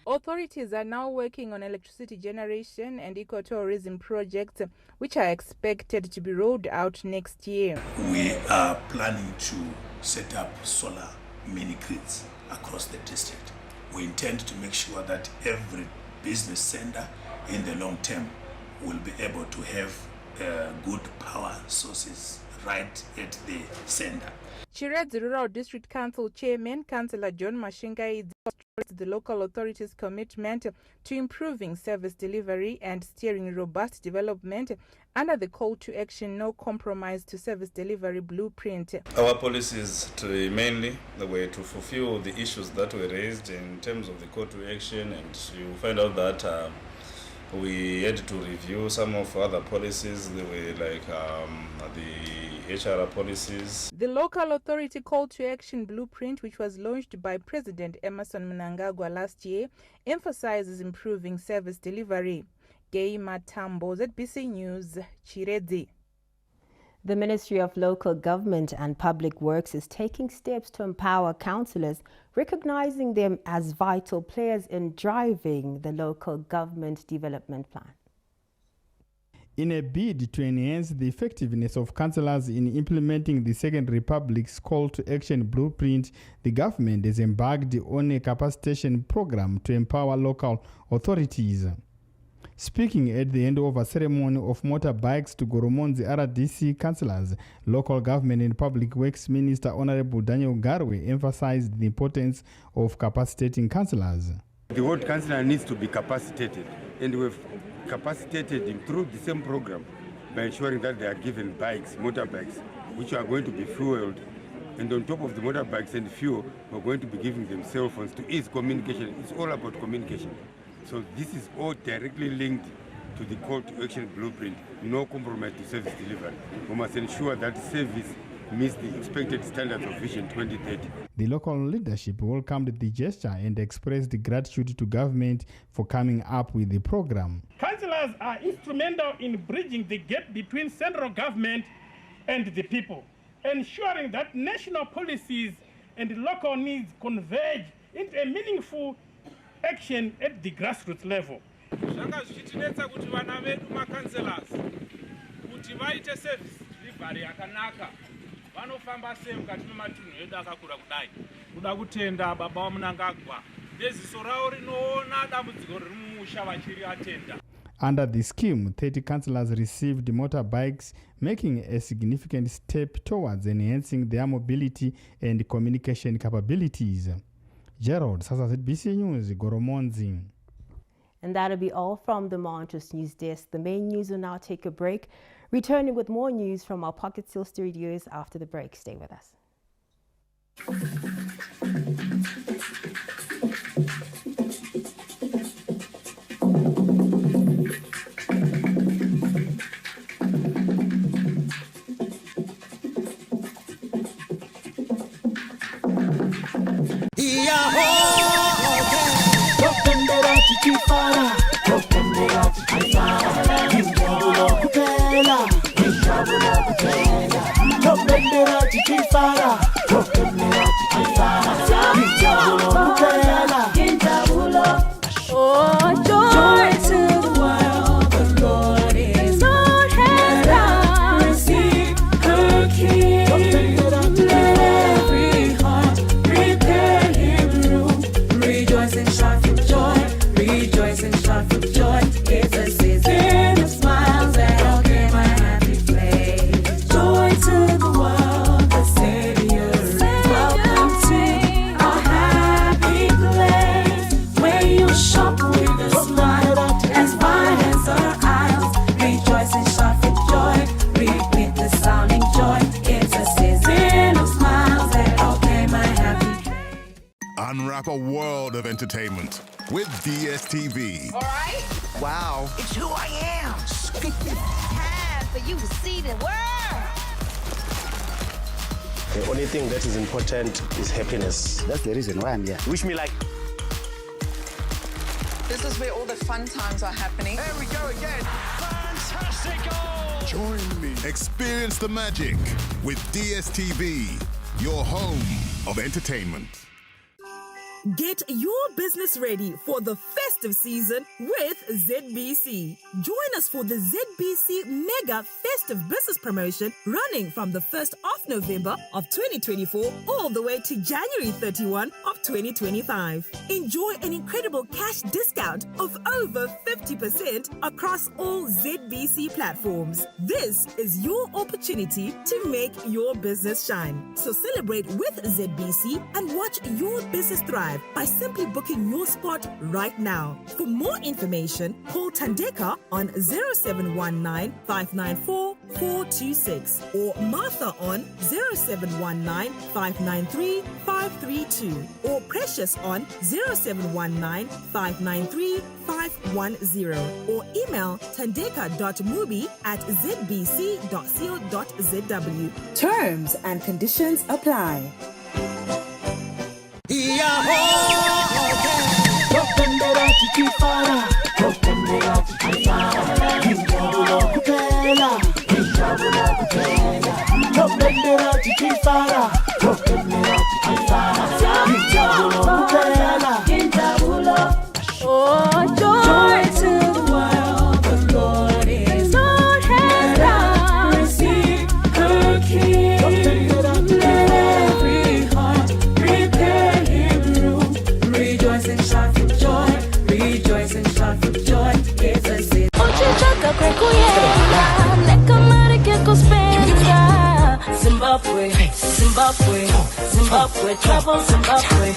Authorities are now working on electricity generation and ecotourism projects, which are expected to be rolled out next year. We are planning to set up solar mini grids across the district. We intend to make sure that every business center in the long term will be able to have good power sources right at the center. Chiredzi Rural District Council Chairman, Councillor John Mashingai, demonstrates the local authorities' commitment to improving service delivery and steering robust development under the call to action "No Compromise to Service Delivery" blueprint. Our policies mainly were to fulfill the issues that were raised in terms of the call to action, and you find out that we had to review some of other policies. They were like the HR policies. The local authority call to action blueprint, which was launched by President Emerson Mnangagwa last year, emphasizes improving service delivery. Gay Matambo, ZBC News, Chiredzi. The Ministry of Local Government and Public Works is taking steps to empower councillors, recognizing them as vital players in driving the local government development plan. In a bid to enhance the effectiveness of councillors in implementing the Second Republic's call to action blueprint, the government has embarked on a capacitation program to empower local authorities. Speaking at the handover ceremony of motorbikes to Goromonzi RDC councillors, Local Government and Public Works Minister Honorable Daniel Garwe emphasized the importance of capacitating councillors. The ward councillor needs to be capacitated, and we've capacitated him through the same program by ensuring that they are given bikes, motorbikes, which are going to be fueled. And on top of the motorbikes and fuel, we're going to be giving them cell phones to ease communication. It's all about communication. So this is all directly linked to the call to action blueprint, no compromise to service delivery. We must ensure that service meets the expected standards of Vision 2030. The local leadership welcomed the gesture and expressed gratitude to government for coming up with the program. Councillors are instrumental in bridging the gap between central government and the people, ensuring that national policies and local needs converge into a meaningful action at the grassroots level. Zvakazvitinetsa kuti vana vedu makanselas kuti vaite service delivery yakanaka vanofamba sei mukati mematunhu edu akakura kudai. Kuda kutenda baba vaMunangagwa neziso ravo rinoona dambudziko riri mumusha vachiri atenda. Under the scheme, 30 councillors received motorbikes, making a significant step towards enhancing their mobility and communication capabilities. Gerald, Sasa ZBC News, Goromonzi. And that'll be all from the Montrose News Desk. The main news will now take a break. Returning with more news from our Pocket Hill studios after the break. Stay with us. Unwrap a world of entertainment with DSTV. All right. Wow. It's who I am. Time for you to see the world. The only thing that is important is happiness. That's the reason why I'm here. Wish me like. This is where all the fun times are happening. There we go again. Fantastic goal. Join me. Experience the magic with DSTV, your home of entertainment. Get your business ready for the festive season with ZBC. Join us for the ZBC Mega Festive Business Promotion running from the 1st of November of 2024 all the way to January 31 of 2025. Enjoy an incredible cash discount of over 50% across all ZBC platforms. This is your opportunity to make your business shine. So celebrate with ZBC and watch your business thrive by simply booking your spot right now. For more information, call Tandeka on 0719 594 426 or Martha on 0719 593 532 or Precious on 0719 593 510 or email tandeka.mubi@zbc.co.zw. Terms and conditions apply. Joy to the world, the Lord is Lord has come. Receive her King. Let every heart prepare him room. Rejoice and shout for joy. Rejoice and shout for joy. It's a season. Zimbabwe, Zimbabwe, Zimbabwe, trouble Zimbabwe.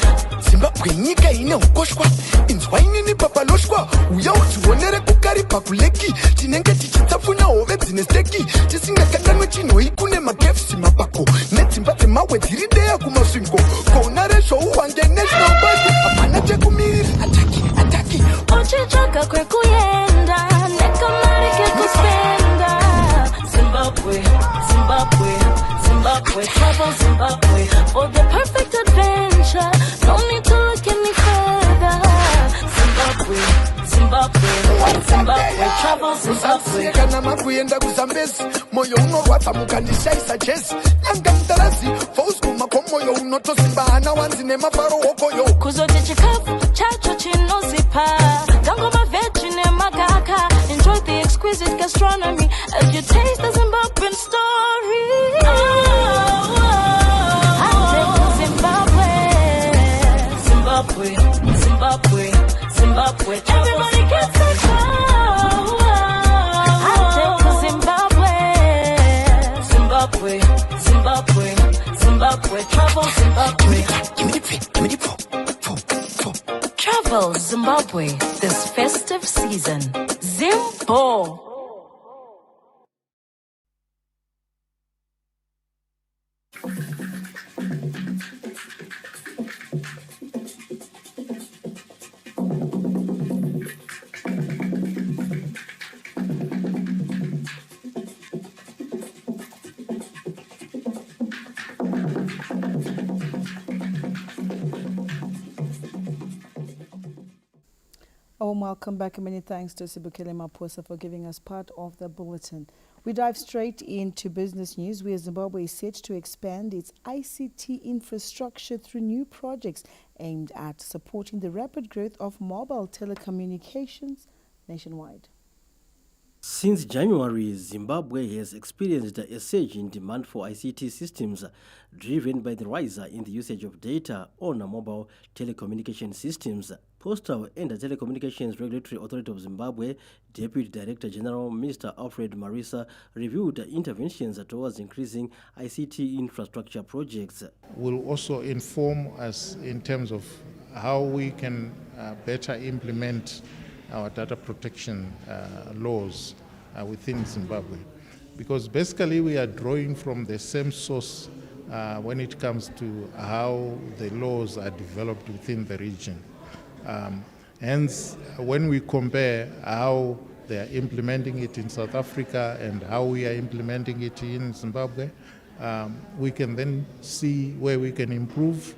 Zimbabwe nyika ine ukoshwa inzwa inini papaloshwa uya udzionere kugari pakuleki tinenge tichitsapfuna hove dzine steki tisingakanganwe chinhoi kune magefsi mapako nedzimba dzemawe dziri deya kumasvingo kona rezvouwange national park hapana chekumirira ataki ataki travel Zimbabwe. kana makuenda kuzambezi moyo unorwadza mukandishaisa jezi nanga mutarazi fausguma komoyo unotosimba hana wanzi nemafaro hokoyo kuzoti chikafu chacho chinozipa kangoma veji nemagaka. Enjoy the exquisite gastronomy as you taste the Zimbabwean story. Zimbabwe, Zimbabwe, Zimbabwe. Everybody gets a show. I take Zimbabwe, Zimbabwe, Zimbabwe, Zimbabwe. Travel Zimbabwe. Give me the Travel Zimbabwe this festive season. Zimbo. Welcome back and many thanks to Sibukele Maposa for giving us part of the bulletin. We dive straight into business news where Zimbabwe is set to expand its ICT infrastructure through new projects aimed at supporting the rapid growth of mobile telecommunications nationwide. Since January, Zimbabwe has experienced a surge in demand for ICT systems driven by the rise in the usage of data on mobile telecommunication systems. Postal and Telecommunications Regulatory Authority of Zimbabwe Deputy Director General Mr. Alfred Marisa reviewed interventions towards increasing ICT infrastructure projects. Will also inform us in terms of how we can better implement our data protection laws within Zimbabwe. Because basically we are drawing from the same source when it comes to how the laws are developed within the region. Hence, when we compare how they are implementing it in South Africa and how we are implementing it in Zimbabwe, we can then see where we can improve.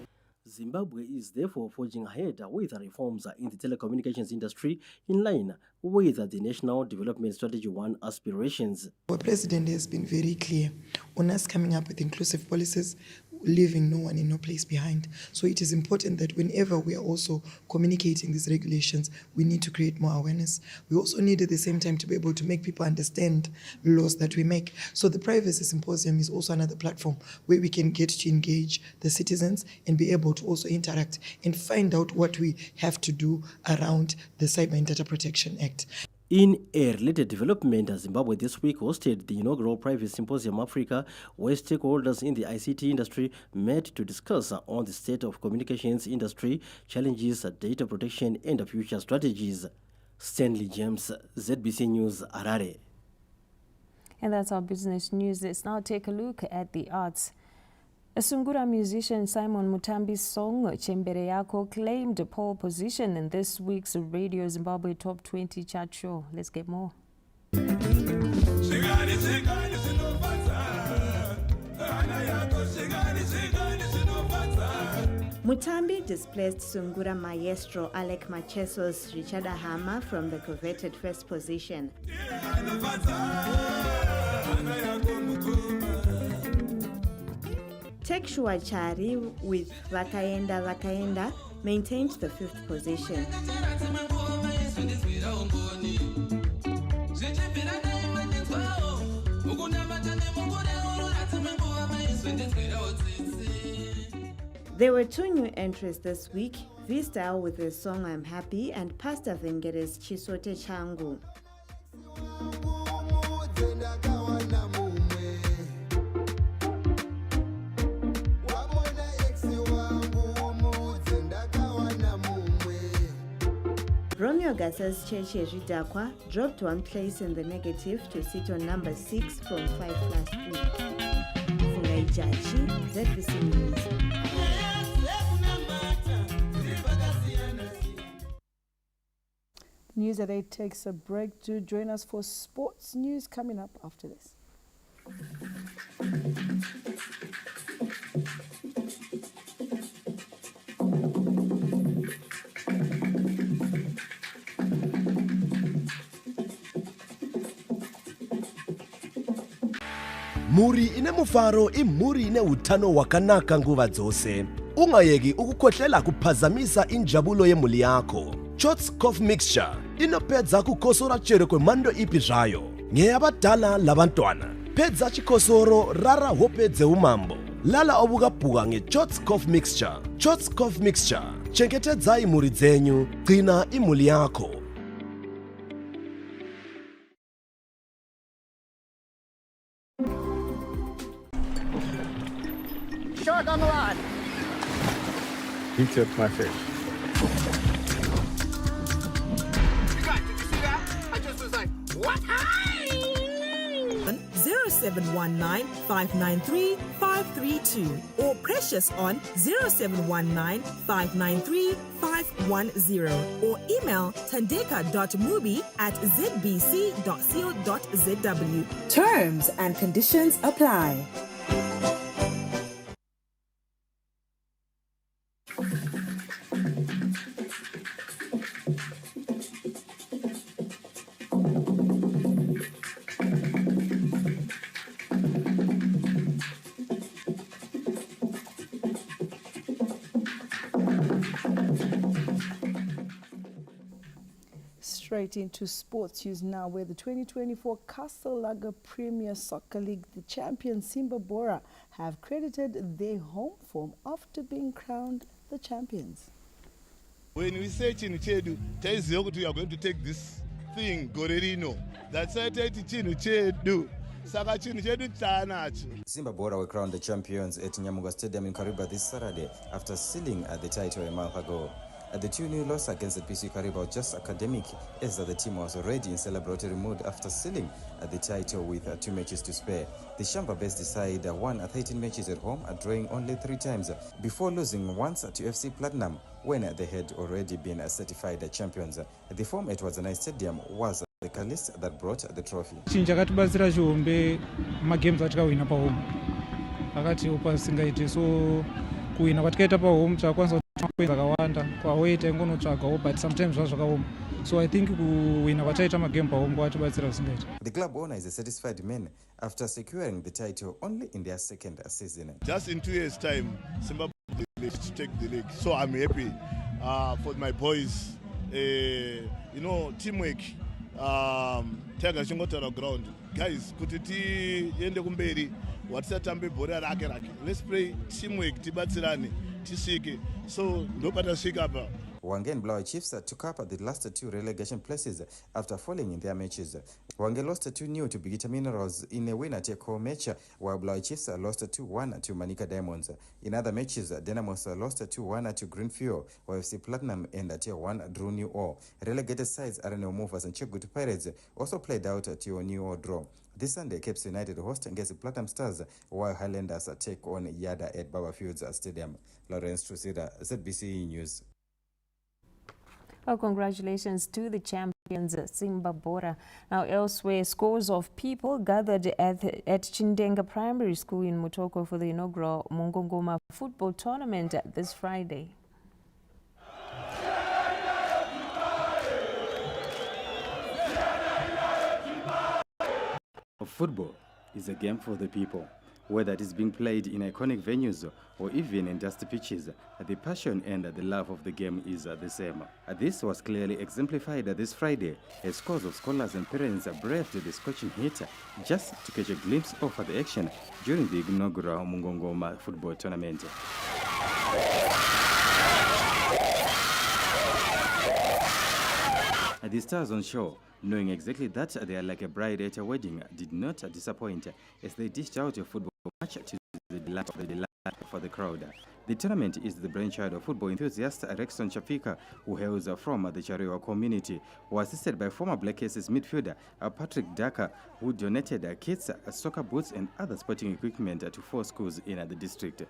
Zimbabwe is therefore forging ahead with reforms in the telecommunications industry in line with the National Development Strategy 1 aspirations. Our president has been very clear on us coming up with inclusive policies, leaving no one in no place behind. So it is important that whenever we are also communicating these regulations, we need to create more awareness. We also need at the same time to be able to make people understand laws that we make. So the Privacy Symposium is also another platform where we can get to engage the citizens and be able to also interact and find out what we have to do around the Cyber and Data Protection Act. In a related development, Zimbabwe this week hosted the inaugural Private Symposium Africa, where stakeholders in the ICT industry met to discuss on the state of communications industry, challenges, data protection, and future strategies. Stanley James, ZBC News, Harare. And that's our business news. Let's now take a look at the arts. A Sungura musician Simon Mutambi's song Chembere Yako claimed a pole position in this week's Radio Zimbabwe Top 20 chart show. Let's get more. Mutambi displaced Sungura maestro Alec Macheso's Richard Ahama from the coveted first position. Tekshua Chari with Vakaenda Vakaenda maintained the fifth position. There were two new entries this week, V-Style with the song I'm Happy and Pastor Vengere's Chisote Changu. Romeo Gassa's Cheche Ridakwa dropped one place in the negative to sit on number 6 from 5 last week. Fungai Jachi, ZBC News. News at 8 takes a break. To join us for sports news coming up after this. Mhuri ine mufaro imhuri ine utano wakanaka nguva dzose. Ungayeki ukukhohlela kuphazamisa injabulo yemuli yakho. Chots cough mixture inopedza kukosora chero kwemhando ipi zvayo. Ngeyabadala labantwana. Pedza chikosoro rara hopedze umambo. Lala obukabhuka ngeChots cough mixture. Chots cough mixture chengetedza imhuri dzenyu, gcina imuli yakho. Short on the line. You took my fish. God, did you see that? I just was like, what? 0719 593 532 or Precious on 0719 593 510 or email tandeka.mubi@zbc.co.zw. Terms and conditions apply. Straight into sports news now, where the 2024 Castle Lager Premier Soccer League, the champions Simba Bora, have credited their home form after being crowned the champions. When we say Chinu Chedu, we are going to take this thing, Gorerino. That's why Chinu Chedu. Simba Bora were crowned the champions at Nyamuga Stadium in Kariba this Saturday after sealing the title a month ago. The 2-0 loss against the PC Kariba was just academic, as the team was already in celebratory mood after sealing the title with 2 matches to spare. The Shamba-based side won 13 matches at home, drawing only 3 times before losing once to FC Platinum when they had already been certified champions. The form at Wazanai Stadium was the catalyst that brought the trophy. Chakatibatsira chihombe magames atakawina pahome akati upasingaiti so kuwina kwatikaita pahome takwanisa zvakawanda kwawaita ingonotsvagawo but sometimes zvakaoma so I think kuwina kwataita magame pahome kwatibatsira zvisingaita. The club owner is a satisfied man after securing the title only in their second season. Just in 2 years' time, Simba to take the league. So I'm happy for my boys. Teamwork. Tega chingotara ground. Guys, kuti yende kumberi watisatambe bhora rake. Let's play teamwork, tibatsirane, tisvike. So ndopata svika apa. Wangen Blawa Chiefs took up the last 2 relegation places after falling in their matches. Wangen lost 2-0 to Bigita Minerals in a winner-take-home match, while Blawa Chiefs lost 2-1 to Manika Diamonds. In other matches, Dynamos lost 2-1 to Green Fuel, while FC Platinum and Tier 1 drew New All. Relegated sides Arena Movers and Chegutu Pirates also played out to a New All draw. This Sunday, Cape United host against the Platinum Stars, while Highlanders take on Yada at Baba Fields Stadium. Lawrence Trusida, ZBC News. Well, congratulations to the champions, Simba Bora. Now, elsewhere, scores of people gathered at Chindenga Primary School in Mutoko for the inaugural Mungongoma football tournament this Friday. Football is a game for the people. Whether it is being played in iconic venues or even in dusty pitches, the passion and the love of the game is the same. This was clearly exemplified this Friday as scores of scholars and parents braved the scorching heat just to catch a glimpse of the action during the inaugural Mungongoma football tournament. The stars on show, knowing exactly that they are like a bride at a wedding, did not disappoint as they dished out a football match to the delight for the crowd. The tournament is the brainchild of football enthusiast Rexon Chafika, who hails from the Charewa community, who was assisted by former Black Aces midfielder Patrick Daka, who donated kits, soccer boots and other sporting equipment to 4 schools in the district.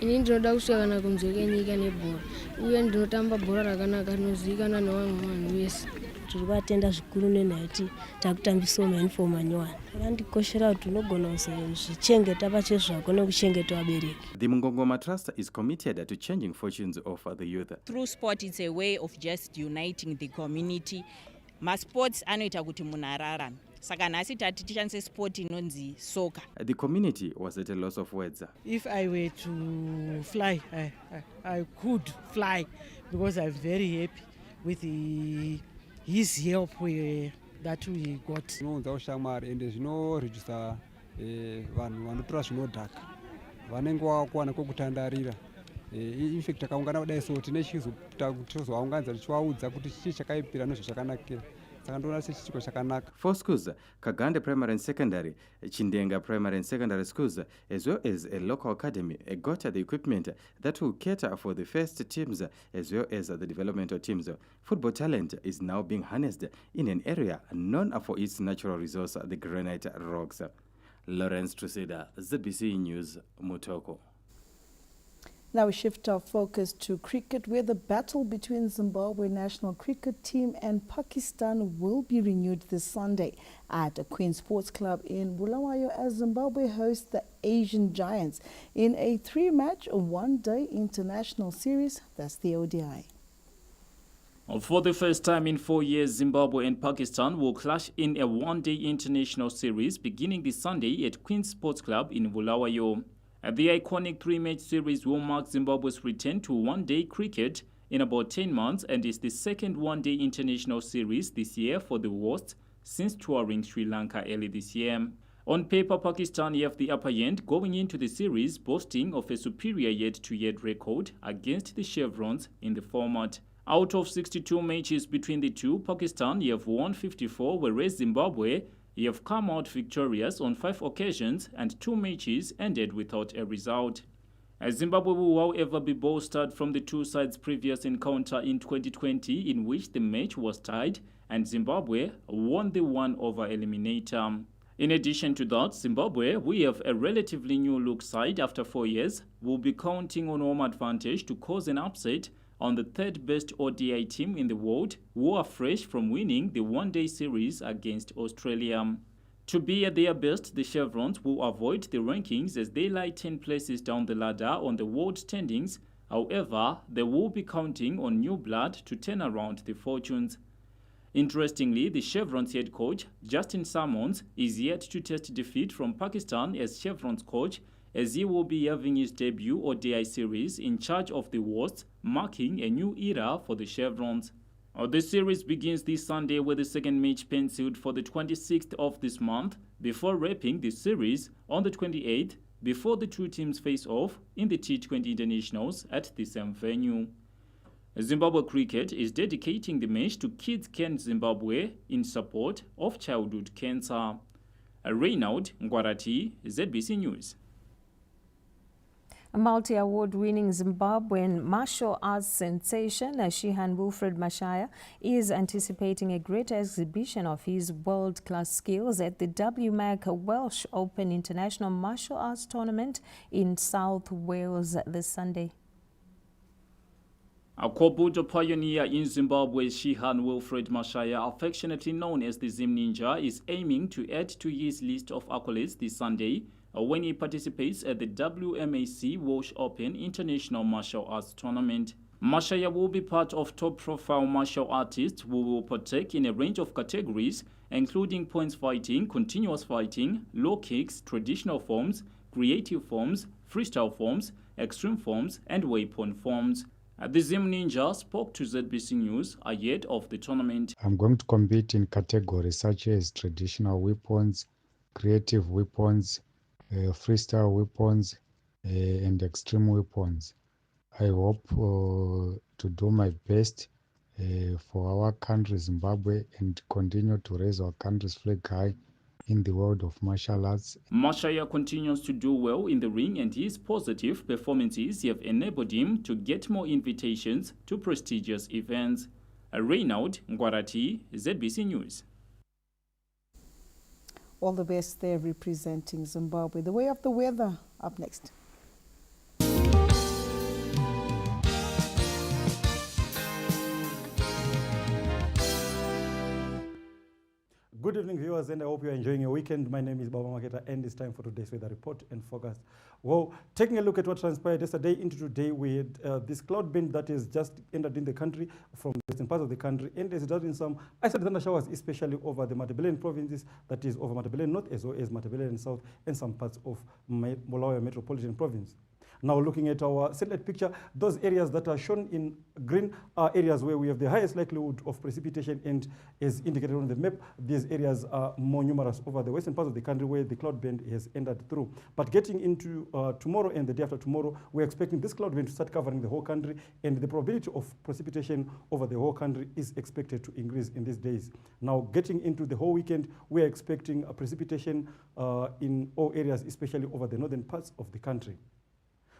Ini ndinoda kusiyana kunzeke nyika nebhora uye ndinotamba bhora rakanaka rinozivikanwa nevamwe vanhu vese. Tiri kuvatenda zvikuru nenhati takutambisawo maunifomu manyowani akandikoshera kuti unogona kuzvichengeta pachezvako nekuchengeta vabereki. The Mungongoma Trust is committed to changing fortunes of the youth. Through sport, it's a way of just uniting the community. Masports anoita kuti munhu ararame. saka nhasi tati tishandise sport inonzi soccer. The community was at a loss of words. If I were to fly, I could fly because I'm very happy with his help that we got. Zvinounza ushamwari ende zvinoregista vanhu vanotora zvinodhaka vanenge vakuwana kwekutandarira. Infact takaungana kudai so tine chizovaunganidza tichivaudza kuti chii chakaipira nezvachakanakira. For schools, Kagande Primary and Secondary, Chindenga Primary and Secondary Schools, as well as a local academy, got the equipment that will cater for the first teams as well as the developmental teams. Football talent is now being harnessed in an area known for its natural resource, the granite rocks. Lawrence Trusida, ZBC News, Mutoko. Now we shift our focus to cricket, where the battle between Zimbabwe national cricket team and Pakistan will be renewed this Sunday at the Queen Sports Club in Bulawayo as Zimbabwe hosts the Asian Giants in a 3-match, one-day international series. That's the ODI. For the first time in 4 years, Zimbabwe and Pakistan will clash in a one-day international series beginning this Sunday at Queen Sports Club in Bulawayo. The iconic 3-match series will mark Zimbabwe's return to one-day cricket in about 10 months and is the second one-day international series this year for the hosts since touring Sri Lanka early this year. On paper, Pakistan have the upper hand going into the series, boasting of a superior yet-to-yet record against the Chevrons in the format. Out of 62 matches between the two, Pakistan have won 54, whereas Zimbabwe have come out victorious on 5 occasions and 2 matches ended without a result. Zimbabwe will however be bolstered from the two sides' previous encounter in 2020 in which the match was tied and Zimbabwe won the one-over eliminator. In addition to that, Zimbabwe, we have a relatively new-look side after 4 years, will be counting on home advantage to cause an upset on the third-best ODI team in the world, who are fresh from winning the one-day series against Australia. To be at their best, the Chevrons will avoid the rankings as they lie 10 places down the ladder on the world standings. However, they will be counting on new blood to turn around the fortunes. Interestingly, the Chevrons head coach, Justin Salmons, is yet to test defeat from Pakistan as Chevrons coach, as he will be having his debut ODI series in charge of the hosts, marking a new era for the Chevrons. The series begins this Sunday with the second match penciled for the 26th of this month, before wrapping the series on the 28th, before the two teams face off in the T20 Internationals at the same venue. Zimbabwe Cricket is dedicating the match to Kids Can Zimbabwe in support of childhood cancer. Reynold Ngorora, ZBC News. A multi-award-winning Zimbabwean martial arts sensation, Shihan Wilfred Mashaya, is anticipating a great exhibition of his world-class skills at the WMAC Welsh Open International Martial Arts Tournament in South Wales this Sunday. A Kobudo pioneer in Zimbabwe, Shihan Wilfred Mashaya, affectionately known as the Zim Ninja, is aiming to add to his list of accolades this Sunday when he participates at the WMAC Welsh Open International Martial Arts Tournament. Mashaya will be part of top-profile martial artists who will partake in a range of categories, including points fighting, continuous fighting, low kicks, traditional forms, creative forms, freestyle forms, extreme forms, and weapon forms. The Zim Ninja spoke to ZBC News ahead of the tournament. I'm going to compete in categories such as traditional weapons, creative weapons, freestyle weapons, and extreme weapons. I hope to do my best for our country, Zimbabwe, and continue to raise our country's flag high in the world of martial arts. Mashaya continues to do well in the ring, and his positive performances have enabled him to get more invitations to prestigious events. Reynold Ngorora, ZBC News. All the best there representing Zimbabwe. The way of the weather up next. Good Good evening, viewers, and I hope you're enjoying your weekend. My name is Baba Maketa, and it's time for today's weather report and forecast. Well, taking a look at what transpired yesterday into today, we had this cloud band that is just entered in the country from the western part of the country, and there's resulting some isolated thunder showers, especially over the Matabeleland provinces, that is over Matabeleland North as well as Matabeleland South and some parts of Bulawayo Metropolitan Province. Now looking at our satellite picture, those areas that are shown in green are areas where we have the highest likelihood of precipitation, and as indicated on the map, these areas are more numerous over the western part of the country where the cloud band has entered through. But getting into tomorrow and the day after tomorrow, we're expecting this cloud band to start covering the whole country, and the probability of precipitation over the whole country is expected to increase in these days. Now getting into the whole weekend, we're expecting a precipitation in all areas, especially over the northern parts of the country.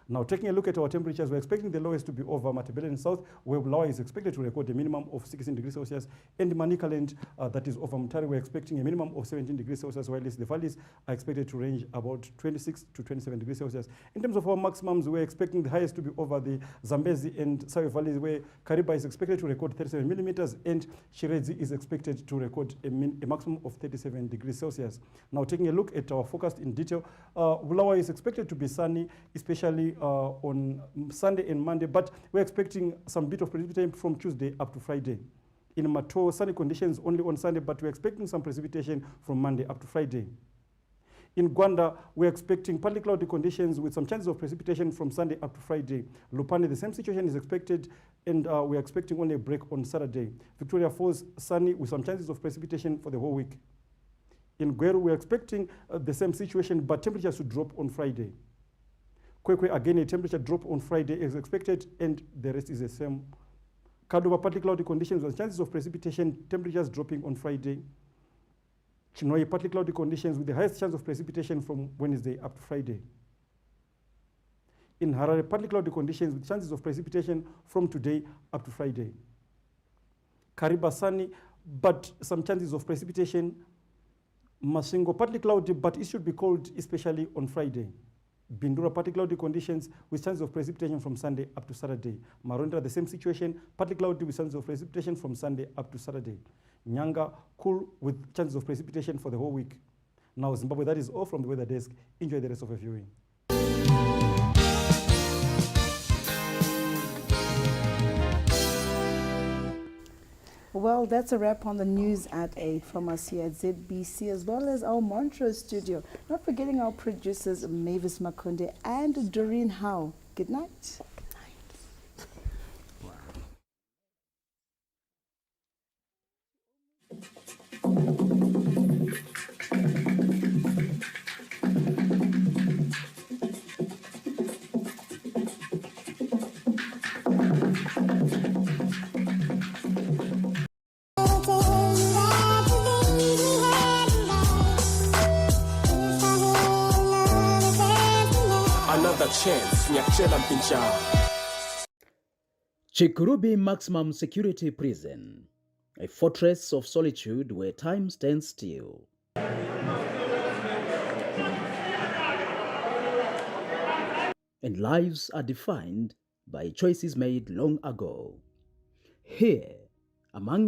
Now, taking a look at our temperatures, we're expecting the lowest to be over Matabeleland South, where Bulawayo is expected to record a minimum of 16 degrees Celsius, and Manicaland, that is over Mutare, we're expecting a minimum of 17 degrees Celsius, while the valleys are expected to range about 26 to 27 degrees Celsius. In terms of our maximums, we're expecting the highest to be over the Zambezi and Sawe valleys, where Kariba is expected to record 37 millimeters, and Chiredzi is expected to record a maximum of 37 degrees Celsius. Now, taking a look at our forecast in detail, Bulawayo is expected to be sunny, especially on Sunday and Monday, but we're expecting some bit of precipitation from Tuesday up to Friday. In Mato, sunny conditions only on Sunday, but we're expecting some precipitation from Monday up to Friday. In Gwanda, we're expecting partly cloudy conditions with some chances of precipitation from Sunday up to Friday. Lupane, the same situation is expected, and we're expecting only a break on Saturday. Victoria Falls, sunny with some chances of precipitation for the whole week. In Gweru, we're expecting the same situation, but temperatures should drop on Friday. Kwekwe, again, a temperature drop on Friday is expected, and the rest is the same. Kadova, partly cloudy conditions with chances of precipitation, temperatures dropping on Friday. Chinoi, partly cloudy conditions with the highest chance of precipitation from Wednesday up to Friday. In Harare, partly cloudy conditions with chances of precipitation from today up to Friday. Kariba, sunny, but some chances of precipitation. Masingo, partly cloudy, but it should be cold, especially on Friday. Bindura, partly cloudy conditions with chances of precipitation from Sunday up to Saturday. Marondera, the same situation, partly cloudy with chances of precipitation from Sunday up to Saturday. Nyanga, cool with chances of precipitation for the whole week. Now, Zimbabwe, that is all from the weather desk. Enjoy the rest of your viewing. Well, that's a wrap on the news at 8 from us here at ZBC, as well as our Montreux studio. Not forgetting our producers, Mavis Makonde and Doreen Howe. Good night. Another chance, Nyakchela Mpincha. Chikurubi Maximum Security Prison, a fortress of solitude where time stands still. And lives are defined by choices made long ago. Here, among